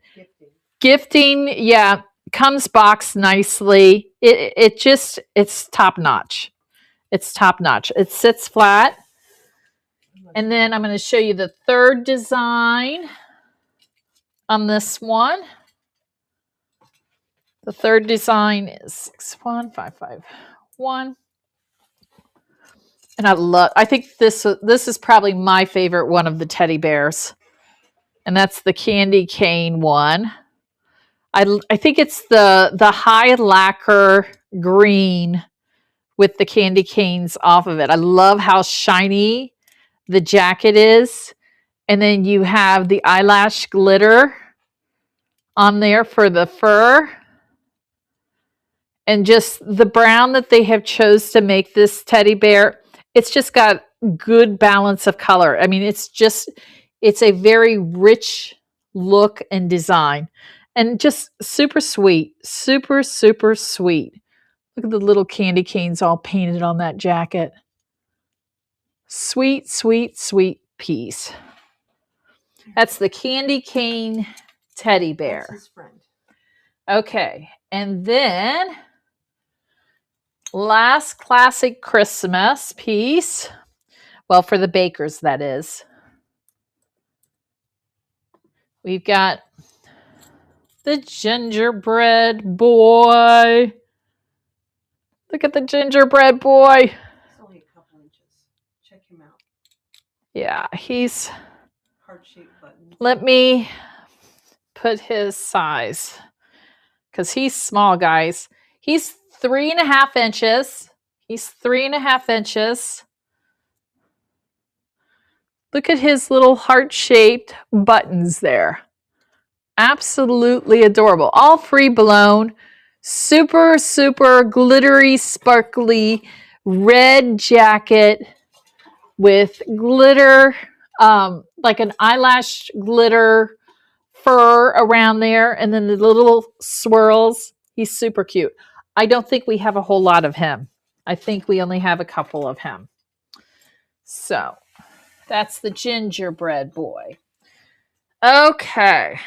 Gifting, yeah, comes boxed nicely. It's top notch. It's top notch. It sits flat. And then I'm going to show you the third design on this one. The third design is 61551. And I think this is probably my favorite one of the teddy bears. And that's the candy cane one. I think it's the high lacquer green with the candy canes off of it. I love how shiny the jacket is. And then you have the eyelash glitter on there for the fur. And just the brown that they have chose to make this teddy bear, it's just got good balance of color. I mean, it's a very rich look and design. And just super sweet, super, super sweet. Look at the little candy canes all painted on that jacket. Sweet, sweet, sweet piece. That's the candy cane teddy bear. That's his friend. Okay, and then last classic Christmas piece. Well, for the bakers, that is. We've got the gingerbread boy. Look at the gingerbread boy. It's only a couple inches. Check him out. Yeah, he's... Heart-shaped buttons. Let me put his size. Because he's small, guys. He's 3.5 inches. He's 3.5 inches. Look at his little heart-shaped buttons there. Absolutely adorable. All free blown. Super, super glittery, sparkly red jacket with glitter, like an eyelash glitter fur around there, and then the little swirls. He's super cute. I don't think we have a whole lot of him. I think we only have a couple of him. So that's the gingerbread boy. Okay.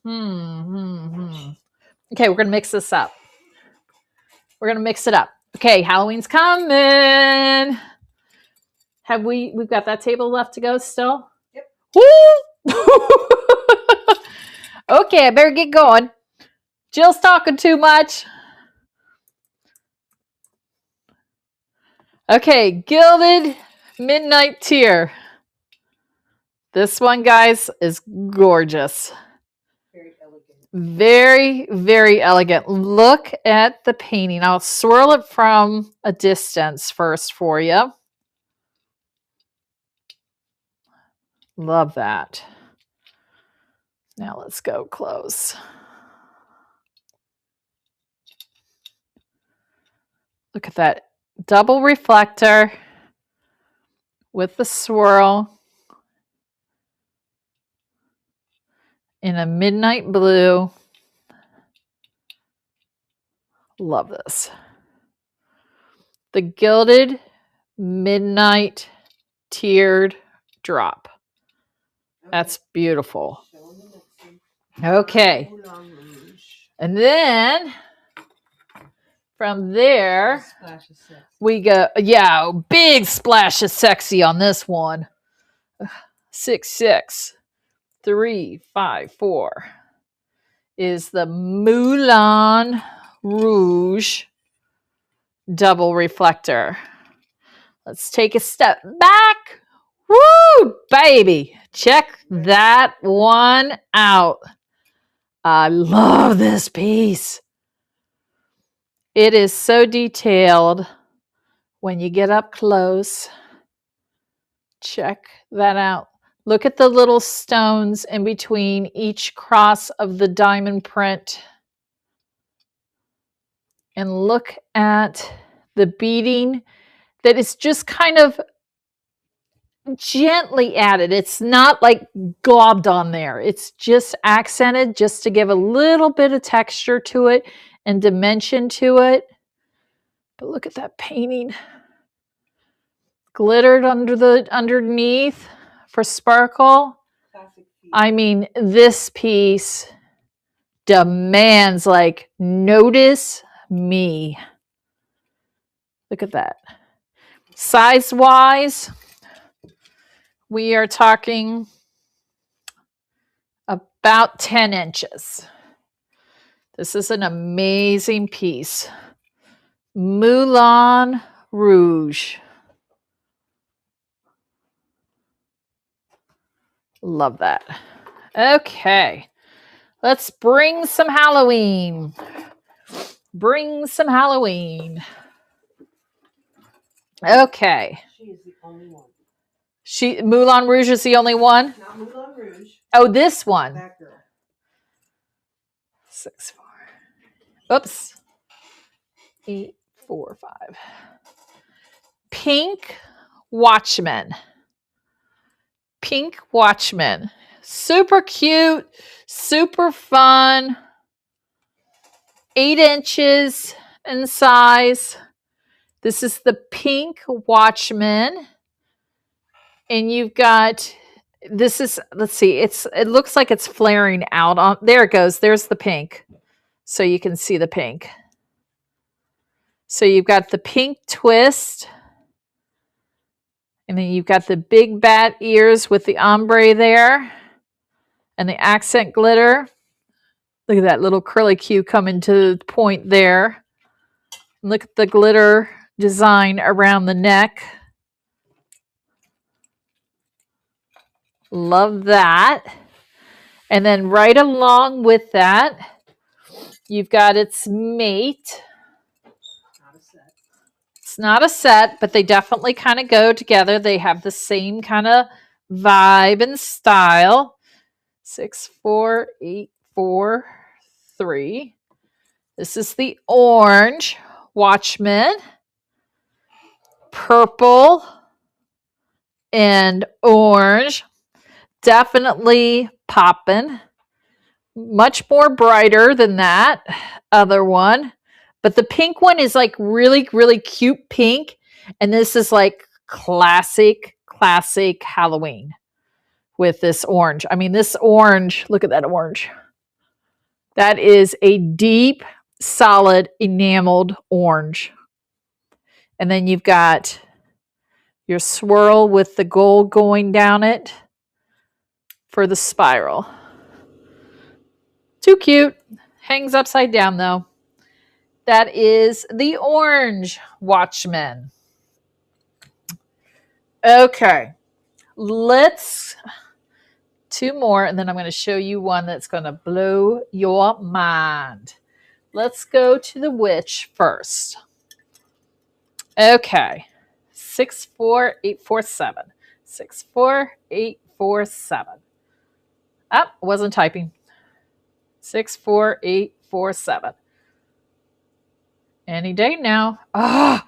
Okay, we're going to mix this up. We're going to mix it up. Okay, Halloween's coming. We've got that table left to go still? Yep. Woo! Okay, I better get going. Jill's talking too much. Okay, Gilded Midnight Tier. This one, guys, is gorgeous. Very elegant. Very, very elegant. Look at the painting. I'll swirl it from a distance first for you. Love that. Now let's go close. Look at that double reflector with the swirl in a midnight blue. Love this. The Gilded Midnight Tiered Drop. That's beautiful. Okay. And then from there, we go, yeah, big splash of sexy on this one. 66354. is the Moulin Rouge double reflector. Let's take a step back. Woo, baby. Check that one out. I love this piece. It is so detailed when you get up close. Check that out. Look at the little stones in between each cross of the diamond print. And look at the beading that is just kind of gently added. It's not like globbed on there. It's just accented just to give a little bit of texture to it and dimension to it. But look at that painting. Glittered underneath for sparkle. I mean, this piece demands like, notice me. Look at that. Size-wise, we are talking about 10 inches. This is an amazing piece. Moulin Rouge. Love that. Okay. Let's bring some Halloween. Bring some Halloween. Okay. She is the only one. Moulin Rouge is the only one? Not Moulin Rouge. Oh, this one. That girl. 6, 4. Oops. 8, 4, 5. Pink Watchman. Pink Watchman. Super cute. Super fun. 8 inches in size. This is the Pink Watchman. And you've got, this is, let's see, it looks like it's flaring out on, there it goes. There's the pink. So you can see the pink. So you've got the pink twist. And then you've got the big bat ears with the ombre there. And the accent glitter. Look at that little curly Q coming to the point there. Look at the glitter design around the neck. Love that. And then right along with that, you've got its mate. Not a set. It's not a set, but they definitely kind of go together. They have the same kind of vibe and style. 6, 4, 8, 4, 3. This is the orange Watchman. Purple and orange. Definitely popping. Much more brighter than that other one. But the pink one is like really, really cute pink. And this is like classic Halloween with this orange. I mean, this orange, look at that orange. That is a deep, solid, enameled orange. And then you've got your swirl with the gold going down it for the spiral. Too cute. Hangs upside down though. That is the orange Watchman. Okay. Let's 2 more and then I'm going to show you one that's going to blow your mind. Let's go to the witch first. Okay. 6, 4, 8, 4, 7. 6, 4, 8, 4, 7. Oh, wasn't typing. 6, 4, 8, 4, 7. Any day now. Oh,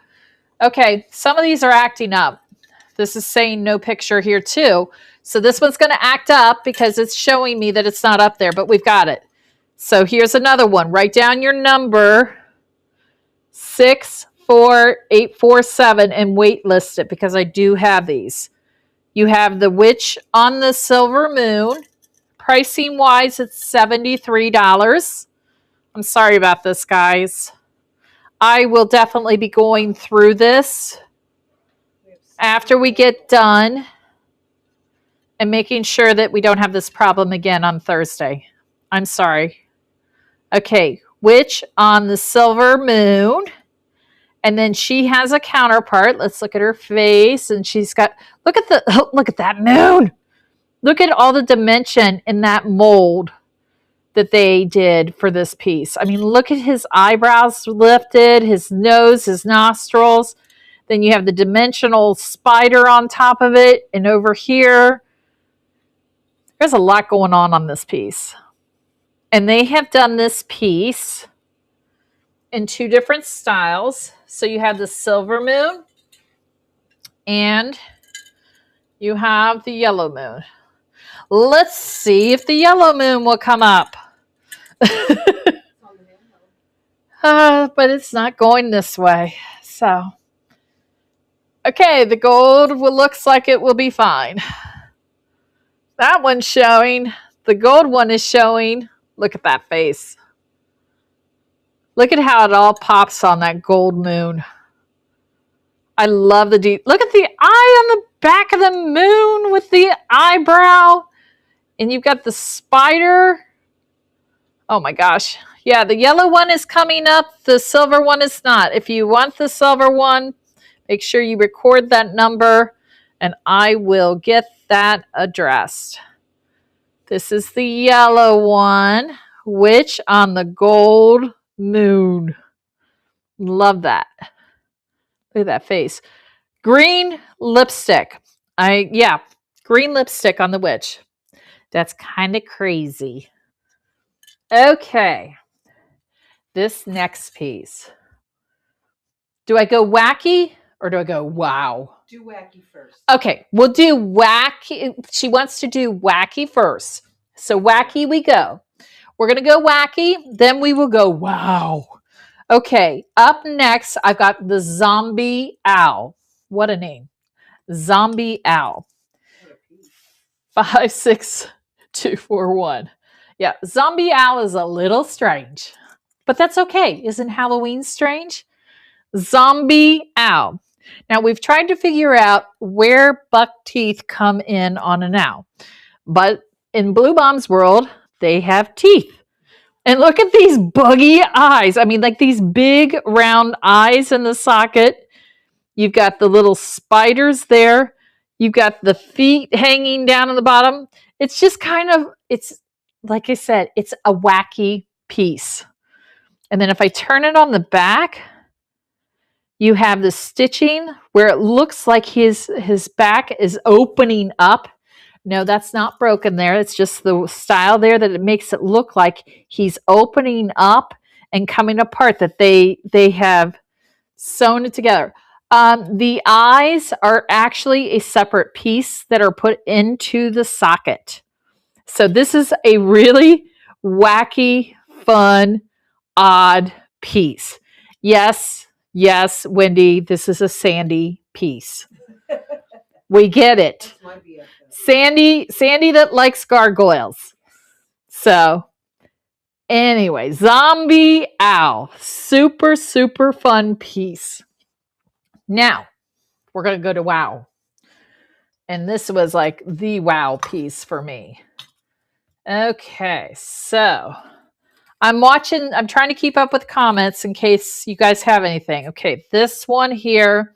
okay. Some of these are acting up. This is saying no picture here too. So this one's going to act up because it's showing me that it's not up there, but we've got it. So here's another one. Write down your number 6, 4, 8, 4, 7 and wait list it because I do have these. You have the witch on the silver moon. Pricing wise, it's $73. I'm sorry about this, guys. I will definitely be going through this after we get done and making sure that we don't have this problem again on Thursday. I'm sorry. Okay, witch on the silver moon. And then she has a counterpart. Let's look at her face. And she's got, look at that moon. Look at all the dimension in that mold that they did for this piece. I mean, look at his eyebrows lifted, his nose, his nostrils. Then you have the dimensional spider on top of it. And over here, there's a lot going on this piece. And they have done this piece in 2 different styles. So you have the silver moon and you have the yellow moon. Let's see if the yellow moon will come up. But it's not going this way. So, okay, the gold looks like it will be fine. That one's showing. The gold one is showing. Look at that face. Look at how it all pops on that gold moon. I love the deep. Look at the eye on the back of the moon with the eyebrow. And you've got the spider. Oh my gosh. Yeah, the yellow one is coming up. The silver one is not. If you want the silver one, make sure you record that number and I will get that addressed. This is the yellow one, witch on the gold moon. Love that. Look at that face. Green lipstick. Green lipstick on the witch. That's kind of crazy. Okay. This next piece. Do I go wacky or do I go wow? Do wacky first. Okay, we'll do wacky. She wants to do wacky first. So wacky we go. We're going to go wacky, then we will go wow. Okay, up next, I've got the zombie owl. What a name. Zombie owl. 56241. Yeah, zombie owl is a little strange, but that's okay. Isn't Halloween strange? Zombie owl. Now, we've tried to figure out where buck teeth come in on an owl, but in BluBom's world, they have teeth. And look at these buggy eyes. I mean, like these big round eyes in the socket. You've got the little spiders there. You've got the feet hanging down on the bottom. It's just kind of, it's like I said, it's a wacky piece. And then if I turn it on the back, you have the stitching where it looks like his back is opening up. No, that's not broken there. It's just the style there that it makes it look like he's opening up and coming apart, that they have sewn it together. The eyes are actually a separate piece that are put into the socket. So this is a really wacky, fun, odd piece. Yes, Wendy, this is a Sandy piece. We get it. Sandy that likes gargoyles. So anyway, zombie owl. Super, super fun piece. Now, we're going to go to wow. And this was like the wow piece for me. Okay, so I'm trying to keep up with comments in case you guys have anything. Okay, this one here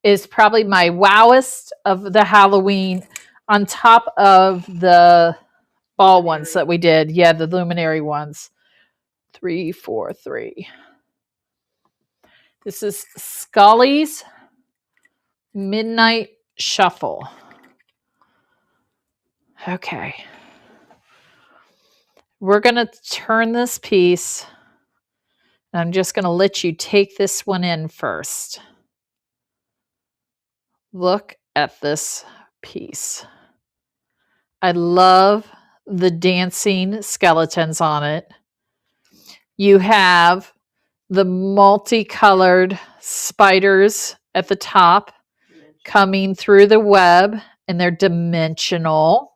is probably my wowest of the Halloween on top of the ball ones that we did. Yeah, the luminary ones. 3, 4, 3. This is Scully's Midnight Shuffle. Okay. We're going to turn this piece. I'm just going to let you take this one in first. Look at this piece. I love the dancing skeletons on it. You have the multicolored spiders at the top coming through the web, and they're dimensional.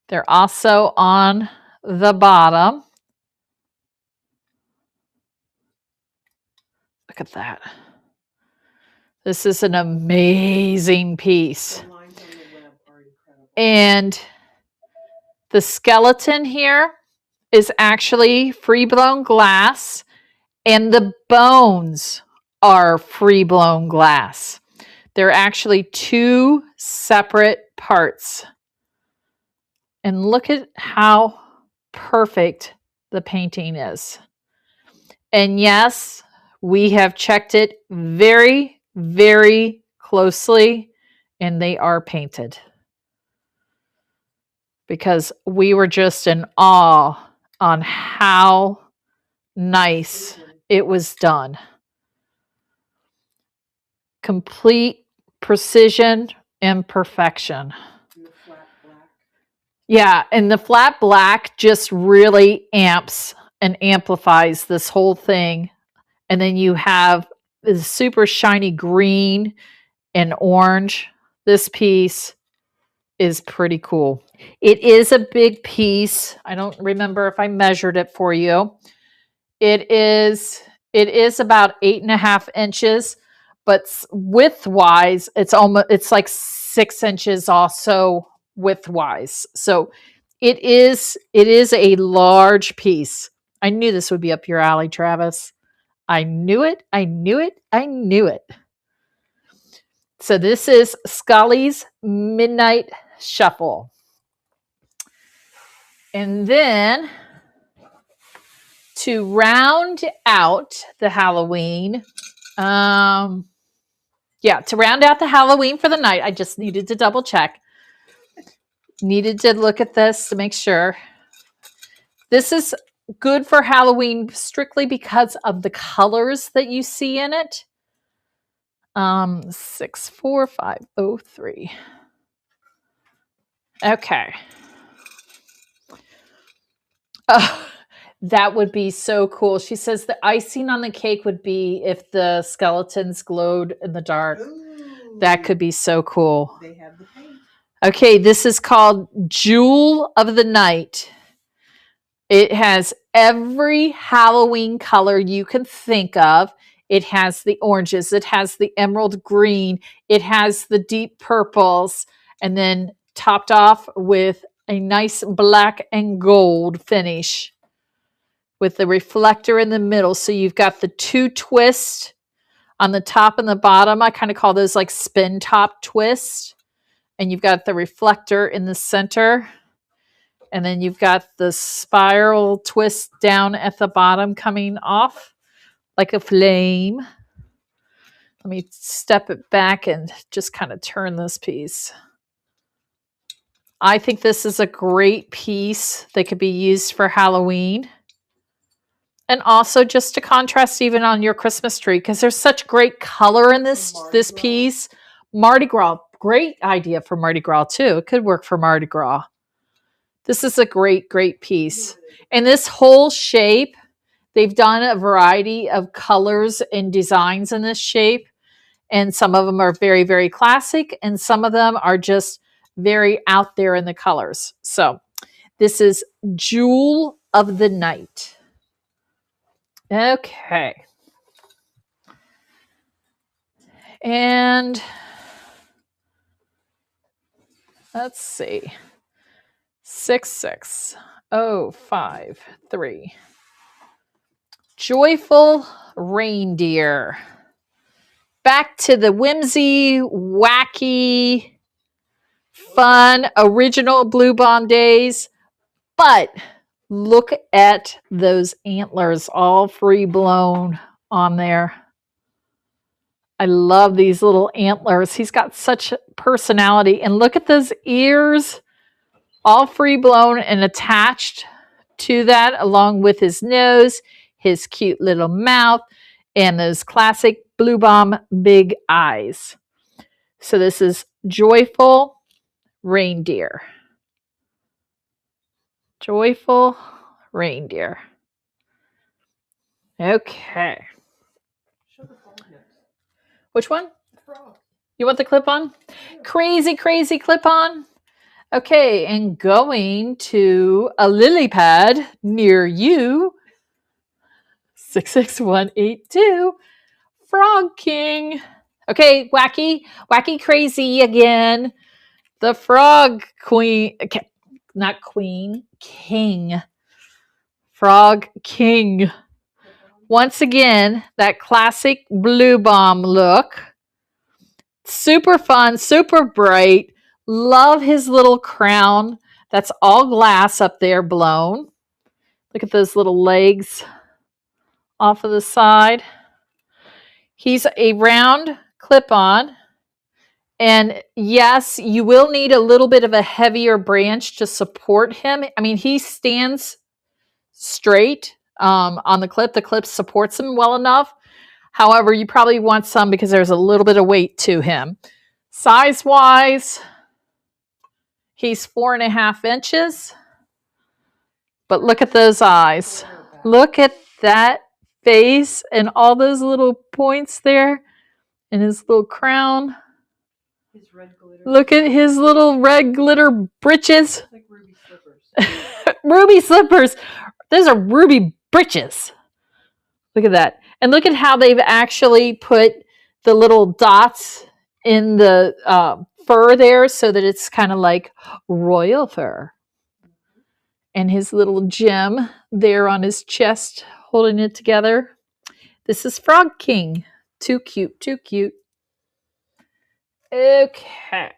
They're also on the bottom. Look at that. This is an amazing piece. And the skeleton here is actually free blown glass, and the bones are free blown glass. They're actually two separate parts. And look at how perfect the painting is. And yes, we have checked it very, very closely, and they are painted. Because we were just in awe on how nice it was done. Complete precision and perfection. And the flat black. Yeah, and the flat black just really amps and amplifies this whole thing. And then you have this super shiny green and orange. This piece is pretty cool. It is a big piece. I don't remember if I measured it for you. It is about 8.5 inches, but width-wise, it's like 6 inches also width-wise. So it is a large piece. I knew this would be up your alley, Travis. I knew it. I knew it. I knew it. So this is Scully's Midnight Shuffle. And then to round out the Halloween, to round out the Halloween for the night, I just needed to double check. Needed to look at this to make sure. This is good for Halloween strictly because of the colors that you see in it. 64503. Okay. Oh, that would be so cool. She says the icing on the cake would be if the skeletons glowed in the dark. Ooh. That could be so cool. They have the paint. Okay, this is called Jewel of the Night. It has every Halloween color you can think of. It has the oranges. It has the emerald green. It has the deep purples. And then topped off with a nice black and gold finish with the reflector in the middle. So you've got the two twists on the top and the bottom. I kind of call those like spin top twists. And you've got the reflector in the center. And then you've got the spiral twist down at the bottom coming off like a flame. Let me step it back and just kind of turn this piece. I think this is a great piece that could be used for Halloween. And also just to contrast even on your Christmas tree, because there's such great color in this piece. Mardi Gras, great idea for Mardi Gras too. It could work for Mardi Gras. This is a great, great piece. And this whole shape, they've done a variety of colors and designs in this shape. And some of them are very, very classic. And some of them are just very out there in the colors. So this is Jewel of the Night. Okay. And let's see. 66053. Joyful Reindeer. Back to the whimsy, wacky, fun, original BluBom days. But look at those antlers all free blown on there. I love these little antlers. He's got such personality. And look at those ears, all free blown and attached to that, along with his nose, his cute little mouth, and those classic BluBom big eyes. So this is Joyful Reindeer. Joyful Reindeer. Okay. Show the frog next. Which one? The frog. You want the clip-on? Yeah. Crazy, crazy clip-on. Okay, and going to a lily pad near you. 66182. Frog King. Okay, wacky, crazy again. The Frog Queen, not Queen, King. Frog King. Once again, that classic BluBom look. Super fun, super bright. Love his little crown. That's all glass up there blown. Look at those little legs off of the side. He's a round clip-on. And yes, you will need a little bit of a heavier branch to support him. I mean, he stands straight on the clip. The clip supports him well enough. However, you probably want some because there's a little bit of weight to him. Size-wise, he's 4.5 inches. But look at those eyes. Look at that face and all those little points there and his little crown. His red glitter. Look at his little red glitter breeches. Like ruby slippers. Ruby slippers. Those are ruby breeches. Look at that. And look at how they've actually put the little dots in the fur there so that it's kind of like royal fur. And his little gem there on his chest holding it together. This is Frog King. Too cute, too cute. Okay.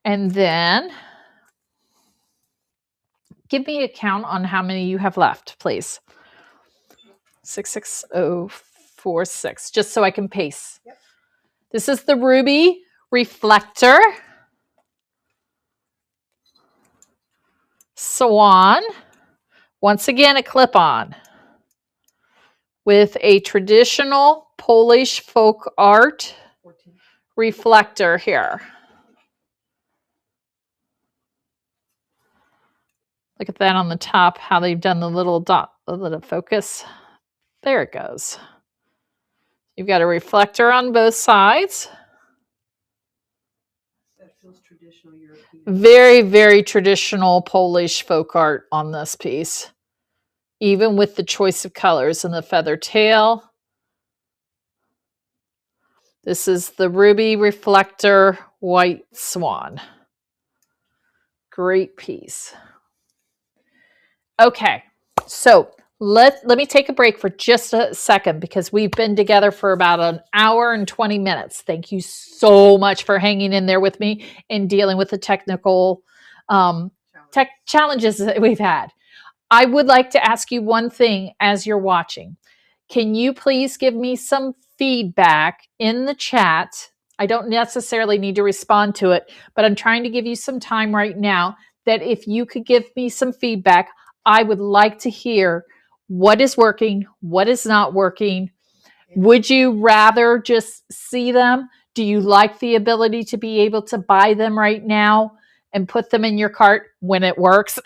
And then give me a count on how many you have left, please. 66046, just so I can pace. Yep. This is the ruby reflector. Swan. Once again, a clip-on with a traditional Polish folk art 14. reflector here. Look at that on the top, how they've done the little dot, the little focus. There it goes. You've got a reflector on both sides. That feels traditional European. Very, very traditional Polish folk art on this piece. Even with the choice of colors and the feather tail. This is the ruby reflector white swan. Great piece. Okay, so let me take a break for just a second because we've been together for about an hour and 20 minutes. Thank you so much for hanging in there with me and dealing with the technical challenges that we've had. I would like to ask you one thing as you're watching. Can you please give me some feedback in the chat? I don't necessarily need to respond to it, but I'm trying to give you some time right now that if you could give me some feedback, I would like to hear what is working, what is not working. Would you rather just see them? Do you like the ability to be able to buy them right now and put them in your cart when it works?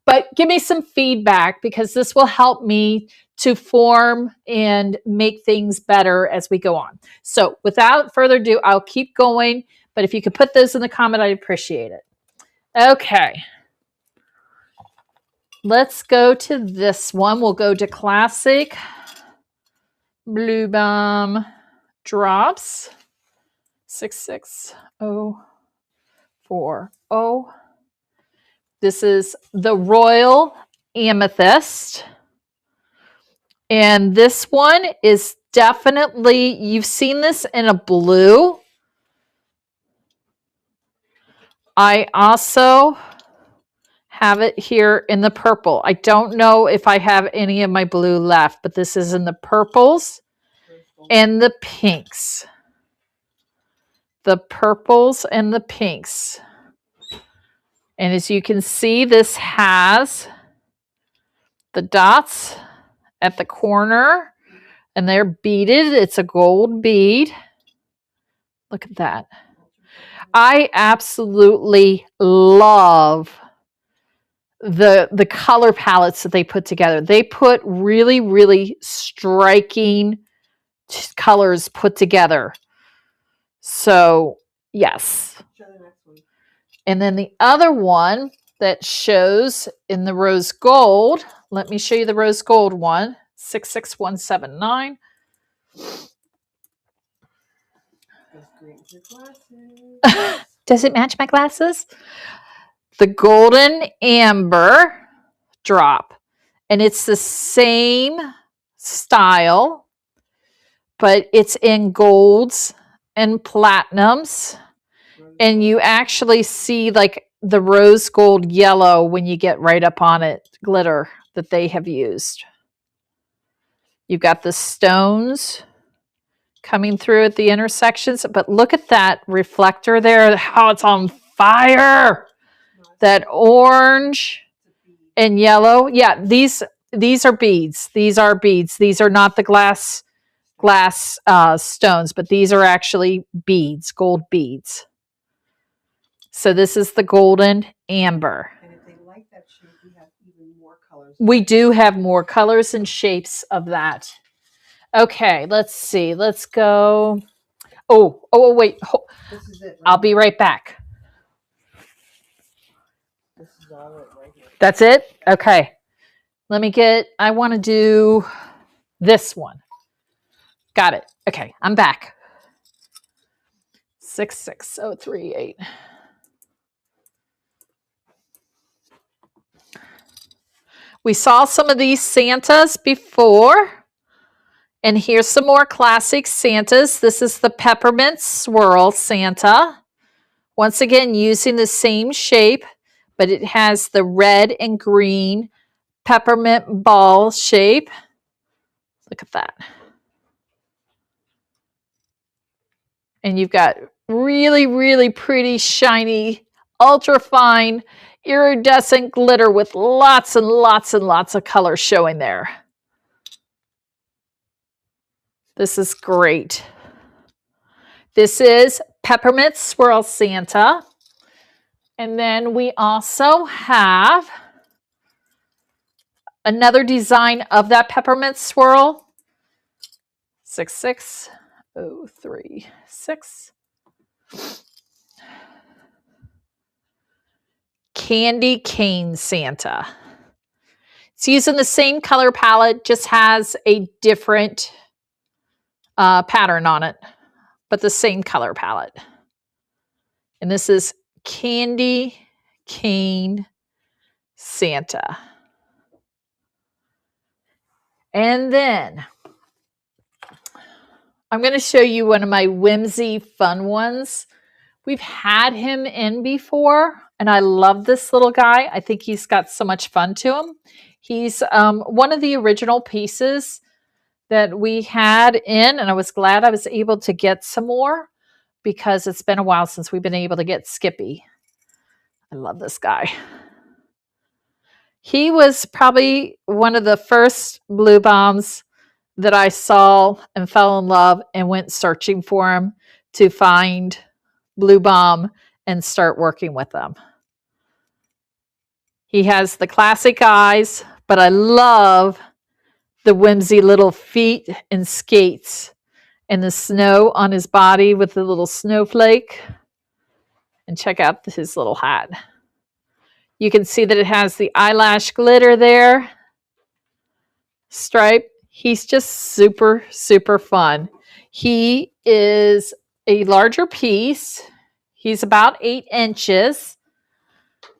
But give me some feedback because this will help me to form and make things better as we go on. So without further ado, I'll keep going. But if you could put those in the comment, I'd appreciate it. Okay. Let's go to this one. We'll go to classic BluBom drops. 66040. This is the Royal Amethyst. And this one is definitely, you've seen this in a blue. I also have it here in the purple. I don't know if I have any of my blue left, but this is in the purples and the pinks. The purples and the pinks. And as you can see, this has the dots at the corner and they're beaded. It's a gold bead. Look at that. I absolutely love the color palettes that they put together. They put really, really striking colors put together. So, yes. And then the other one that shows in the rose gold, let me show you the rose gold one, 66179. Does it match my glasses? The golden amber. drop. And it's the same style, but it's in golds and platinums. And you actually see like the rose gold yellow when you get right up on it, glitter that they have used. You've got the stones coming through at the intersections, but look at that reflector there, how it's on fire. That orange and yellow. Yeah, these are beads. These are beads. These are not the glass stones, but these are actually beads, gold beads. So this is the golden amber. And if they like that shape, we have even more colors. We do have more colors and shapes of that. Okay, let's see. Let's go. Oh, wait. This is it. I'll be right back. This is all it right here. That's it? Okay. I want to do this one. Got it. Okay, I'm back. 66038. We saw some of these Santas before. And here's some more classic Santas. This is the Peppermint Swirl Santa. Once again, using the same shape, but it has the red and green peppermint ball shape. Look at that. And you've got really, really pretty, shiny, ultra fine, iridescent glitter with lots and lots and lots of color showing there. This is great. This is Peppermint Swirl Santa. And then we also have another design of that peppermint swirl. 66036. Candy Cane Santa. It's using the same color palette, just has a different pattern on it, but the same color palette. And this is Candy Cane Santa. And then I'm going to show you one of my whimsy fun ones. We've had him in before, and I love this little guy. I think he's got so much fun to him. He's one of the original pieces that we had in, and I was glad I was able to get some more because it's been a while since we've been able to get Skippy. I love this guy. He was probably one of the first BluBoms that I saw and fell in love and went searching for him to find BluBom and start working with them. He has the classic eyes, but I love the whimsy little feet and skates and the snow on his body with the little snowflake. And check out his little hat. You can see that it has the eyelash glitter there. Stripe. He's just super, super fun. He is a larger piece. He's about 8 inches.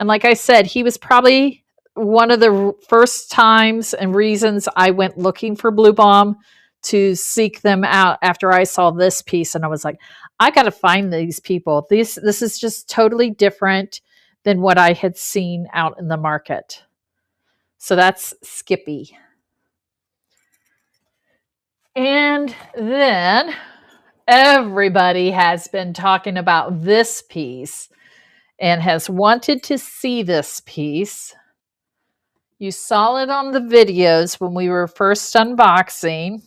And like I said, he was probably one of the first times and reasons I went looking for BluBom to seek them out after I saw this piece. And I was like, I got to find these people. This is just totally different than what I had seen out in the market. So that's Skippy. And then everybody has been talking about this piece and has wanted to see this piece. You saw it on the videos when we were first unboxing.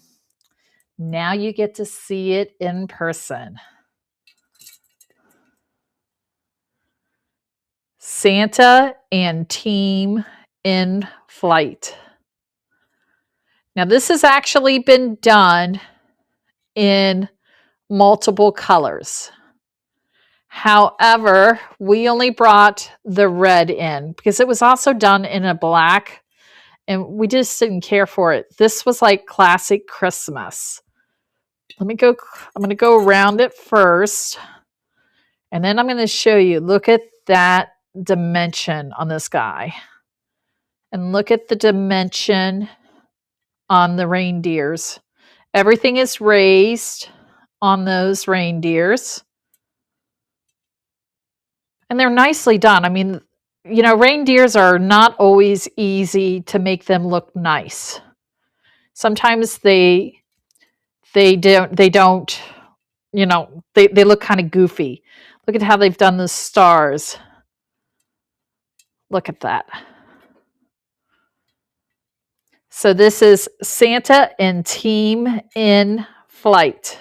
Now you get to see it in person. Santa and Team in Flight. Now this has actually been done in multiple colors. However, we only brought the red in because it was also done in a black and we just didn't care for it. This was like classic Christmas. I'm going to go around it first and then I'm going to show you. Look at that dimension on this guy. And look at the dimension on the reindeers. Everything is raised on those reindeers. And they're nicely done. I mean, you know, reindeers are not always easy to make them look nice. Sometimes they don't, you know, they look kind of goofy. Look at how they've done the stars. Look at that. So this is Santa and Team in Flight.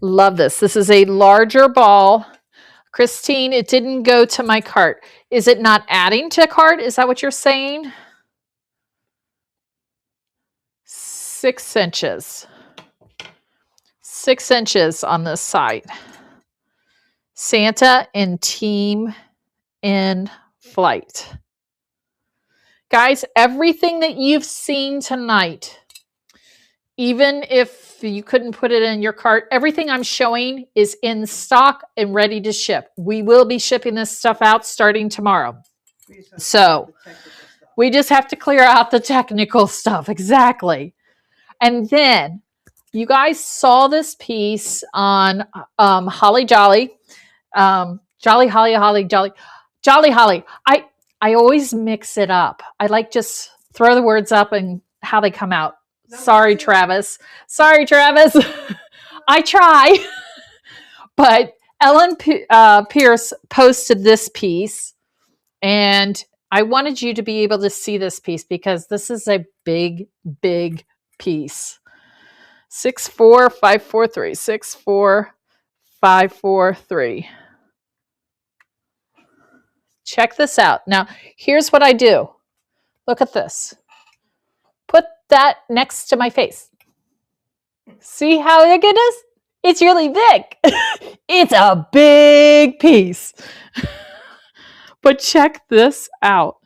Love this. This is a larger ball. Christine, it didn't go to my cart. Is it not adding to cart? Is that what you're saying? 6 inches. 6 inches on this side. Santa and Team in Flight. Guys, everything that you've seen tonight, even if you couldn't put it in your cart, everything I'm showing is in stock and ready to ship. We will be shipping this stuff out starting tomorrow. So we just have to clear out the technical stuff. Exactly. And then you guys saw this piece on Holly Jolly. Jolly Holly. I always mix it up. I like just throw the words up and how they come out. Sorry, Travis. I try. But Ellen Pierce posted this piece, and I wanted you to be able to see this piece because this is a big, big piece. 64543. 64543. Check this out. Now, here's what I do. Look at this. Put that next to my face. See how big it is? It's really big. It's a big piece. But check this out.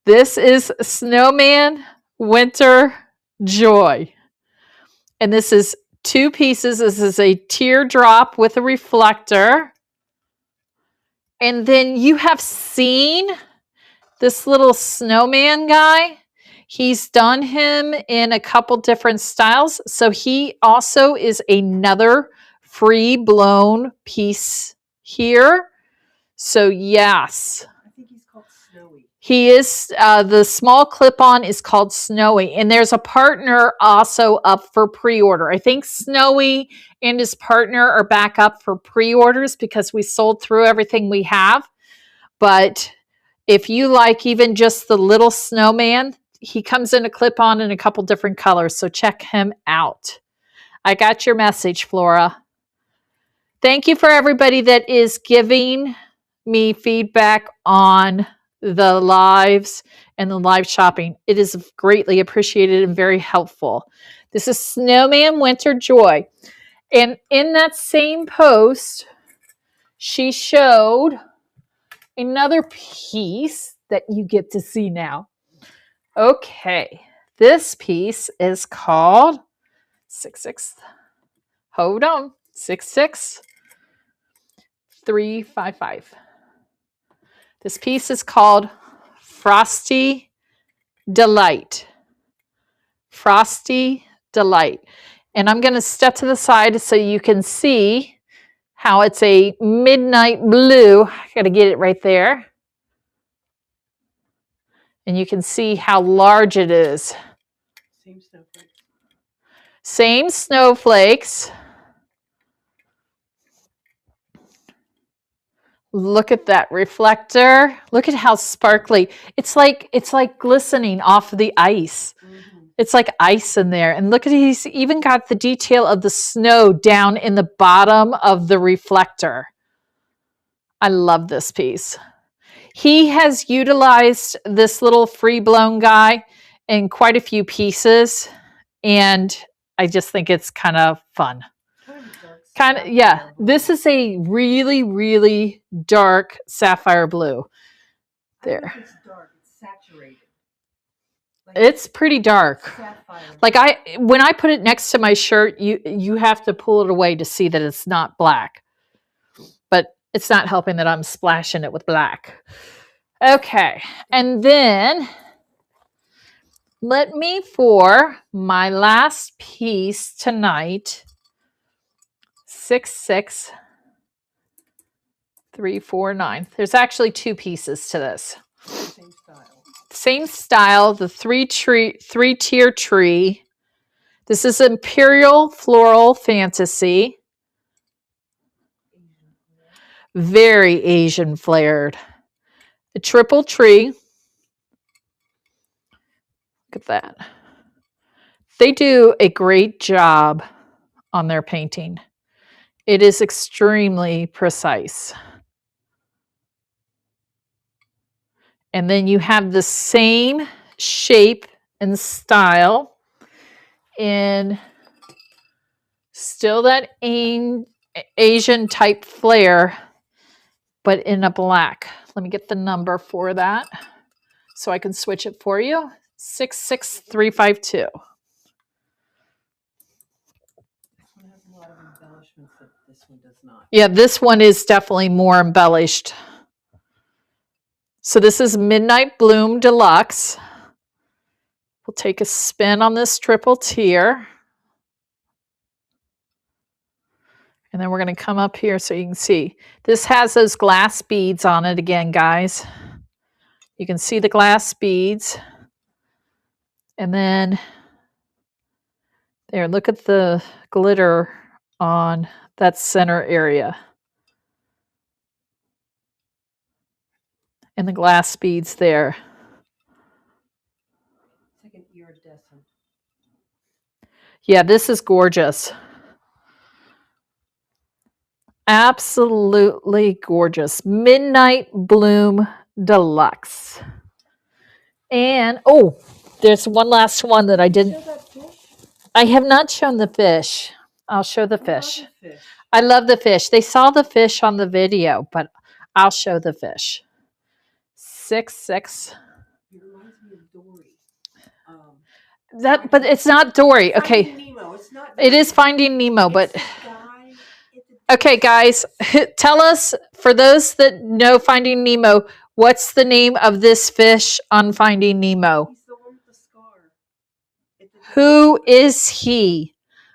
This is Snowman Winter Joy. And this is 2 pieces. This is a teardrop with a reflector. And then you have seen this little snowman guy. He's done him in a couple different styles. So he also is another free blown piece here. So yes. I think he's called Snowy. He is, the small clip-on is called Snowy. And there's a partner also up for pre-order. I think Snowy and his partner are back up for pre-orders because we sold through everything we have. But if you like even just the little snowman, he comes in a clip-on in a couple different colors. So check him out. I got your message, Flora. Thank you for everybody that is giving me feedback on the lives and the live shopping. It is greatly appreciated and very helpful. This is Snowman Winter Joy. And in that same post, she showed another piece that you get to see now. Okay, this piece is called 66. Hold on, 66355. This piece is called Frosty Delight. Frosty Delight. And I'm going to step to the side so you can see how it's a midnight blue. I got to get it right there. And you can see how large it is. Same snowflakes. Same snowflakes. Look at that reflector. Look at how sparkly. It's like glistening off the ice. Mm-hmm. It's like ice in there. And look at, he's even got the detail of the snow down in the bottom of the reflector. I love this piece. He has utilized this little free blown guy in quite a few pieces. And I just think it's kind of fun. Yeah. This is a really, really dark sapphire blue. There. It's dark. It's saturated. It's pretty dark. Sapphire. Like when I put it next to my shirt, you have to pull it away to see that it's not black. But It's not helping that I'm splashing it with black. Okay, and then let me, for my last piece tonight, 66349. There's actually two pieces to this. Same style. Same style, the three-tier tree. This is Imperial Floral Fantasy. Very Asian flared. A triple tree. Look at that. They do a great job on their painting. It is extremely precise. And then you have the same shape and style in still that Asian type flare, but in a black. Let me get the number for that so I can switch it for you. 66352. A lot of embellishments that this one does not. Yeah, this one is definitely more embellished. So this is Midnight Bloom Deluxe. We'll take a spin on this triple tier. And then we're going to come up here so you can see. This has those glass beads on it again, guys. You can see the glass beads. And then there, look at the glitter on that center area. And the glass beads there. It's like an iridescent. Yeah, this is gorgeous. Absolutely gorgeous. Midnight Bloom Deluxe. And, oh, there's one last one that I didn't. Show that fish? I have not shown the fish. I'll show the fish. I love the fish. I love the fish. They saw the fish on the video, but I'll show the fish. 6'6". It reminds me of Dory. But it's not Dory. Okay. Finding Nemo. It's not It is Finding Nemo, but it's the guy, okay, guys, tell us, for those that know Finding Nemo, what's the name of this fish on Finding Nemo? He's the one with the scar. Who is he?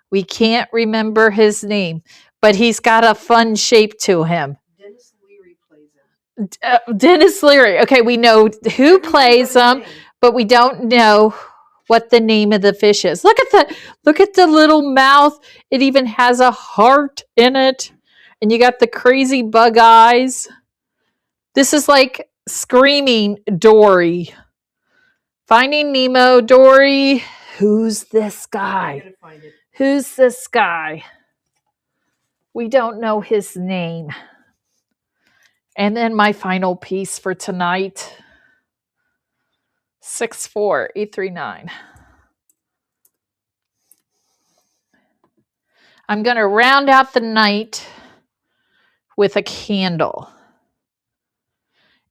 We can't remember his name, but he's got a fun shape to him. Dennis Leary plays him. Dennis Leary. Okay, we know who plays him, but we don't know what the name of the fish is. Look at the little mouth. It even has a heart in it. And you got the crazy bug eyes. This is like screaming Dory. Finding Nemo, Dory. Who's this guy? Who's this guy? We don't know his name. And then my final piece for tonight. 64839. I'm going to round out the night with a candle.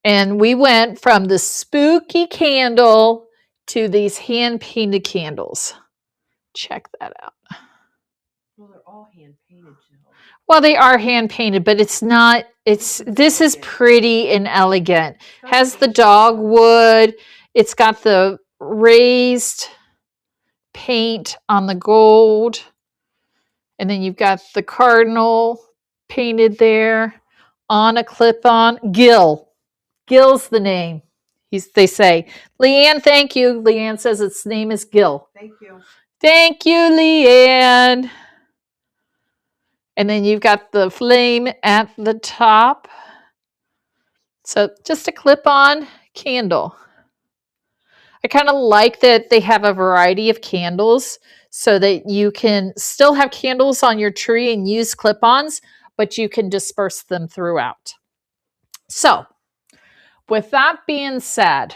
And we went from the spooky candle to these hand-painted candles. Check that out. Well, they're all hand-painted, Jill. Well, they are hand-painted, but it's not, this is pretty and elegant. Has the dogwood. It's got the raised paint on the gold. And then you've got the cardinal painted there on a clip-on. Gil. Gil's the name. They say. Leanne, thank you. Leanne says its name is Gil. Thank you. Thank you, Leanne. And then you've got the flame at the top. So just a clip-on candle. I kind of like that they have a variety of candles so that you can still have candles on your tree and use clip-ons, but you can disperse them throughout. So with that being said,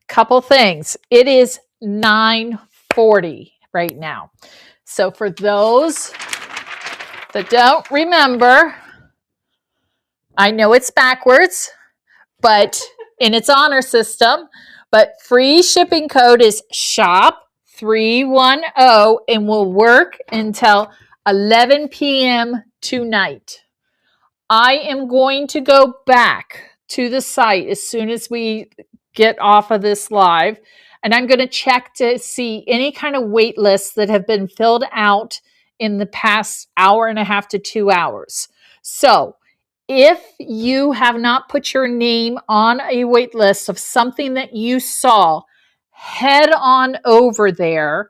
couple things. It is 9:40 right now. So for those that don't remember, I know it's backwards, but in its honor system, but free shipping code is SHOP310 and will work until 11 p.m. tonight. I am going to go back to the site as soon as we get off of this live, and I'm going to check to see any kind of wait lists that have been filled out in the past hour and a half to 2 hours. So if you have not put your name on a wait list of something that you saw, head on over there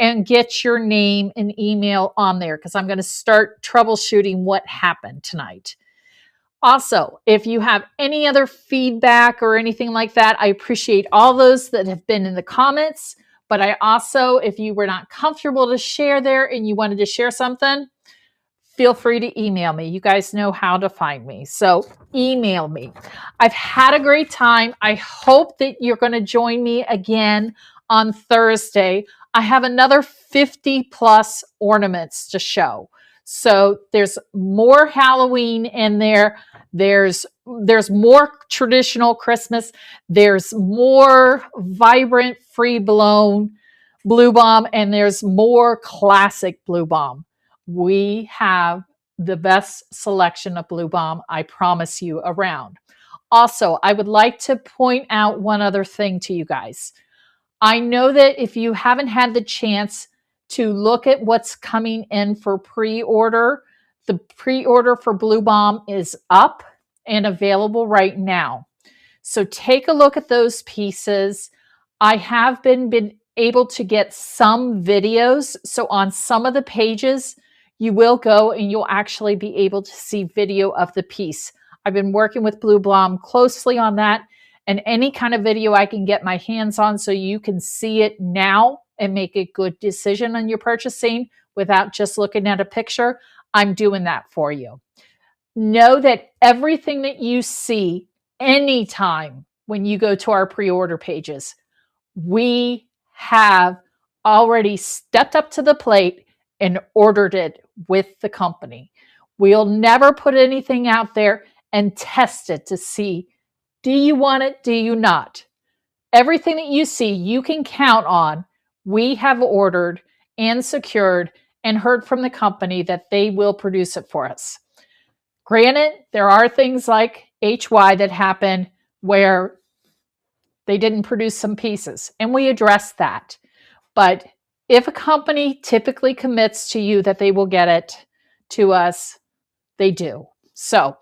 and get your name and email on there, because I'm going to start troubleshooting what happened tonight. Also, if you have any other feedback or anything like that, I appreciate all those that have been in the comments. But I also, if you were not comfortable to share there and you wanted to share something, feel free to email me. You guys know how to find me. So email me. I've had a great time. I hope that you're going to join me again on Thursday. I have another 50 plus ornaments to show. So there's more Halloween in there. There's more traditional Christmas. There's more vibrant, free blown BluBom, and there's more classic BluBom. We have the best selection of BluBom, I promise you, around. Also, I would like to point out one other thing to you guys. I know that if you haven't had the chance to look at what's coming in for pre-order, the pre-order for BluBom is up and available right now. So take a look at those pieces. I have been able to get some videos. So on some of the pages, you will go and you'll actually be able to see video of the piece. I've been working with BluBom closely on that, and any kind of video I can get my hands on so you can see it now and make a good decision on your purchasing without just looking at a picture, I'm doing that for you. Know that everything that you see anytime when you go to our pre-order pages, we have already stepped up to the plate and ordered it with the company. We'll never put anything out there and test it to see, do you want it? Do you not? Everything that you see, you can count on. We have ordered and secured and heard from the company that they will produce it for us. Granted, there are things like HY that happen where they didn't produce some pieces, and we addressed that. But if a company typically commits to you that they will get it to us, they do. So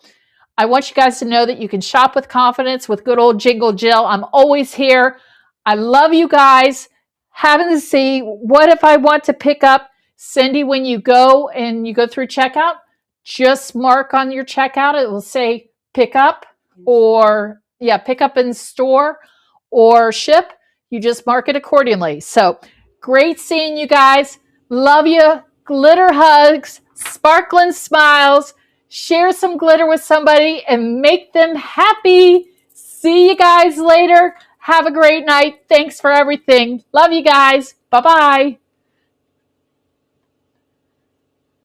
I want you guys to know that you can shop with confidence with good old Jingle Jill. I'm always here. I love you guys. Having to see, what if I want to pick up, Cindy, when you go and you go through checkout, just mark on your checkout. It will say pick up or pick up in store or ship. You just mark it accordingly. So great seeing you guys. Love you. Glitter hugs, sparkling smiles. Share some glitter with somebody and make them happy. See you guys later. Have a great night. Thanks for everything. Love you guys. Bye-bye.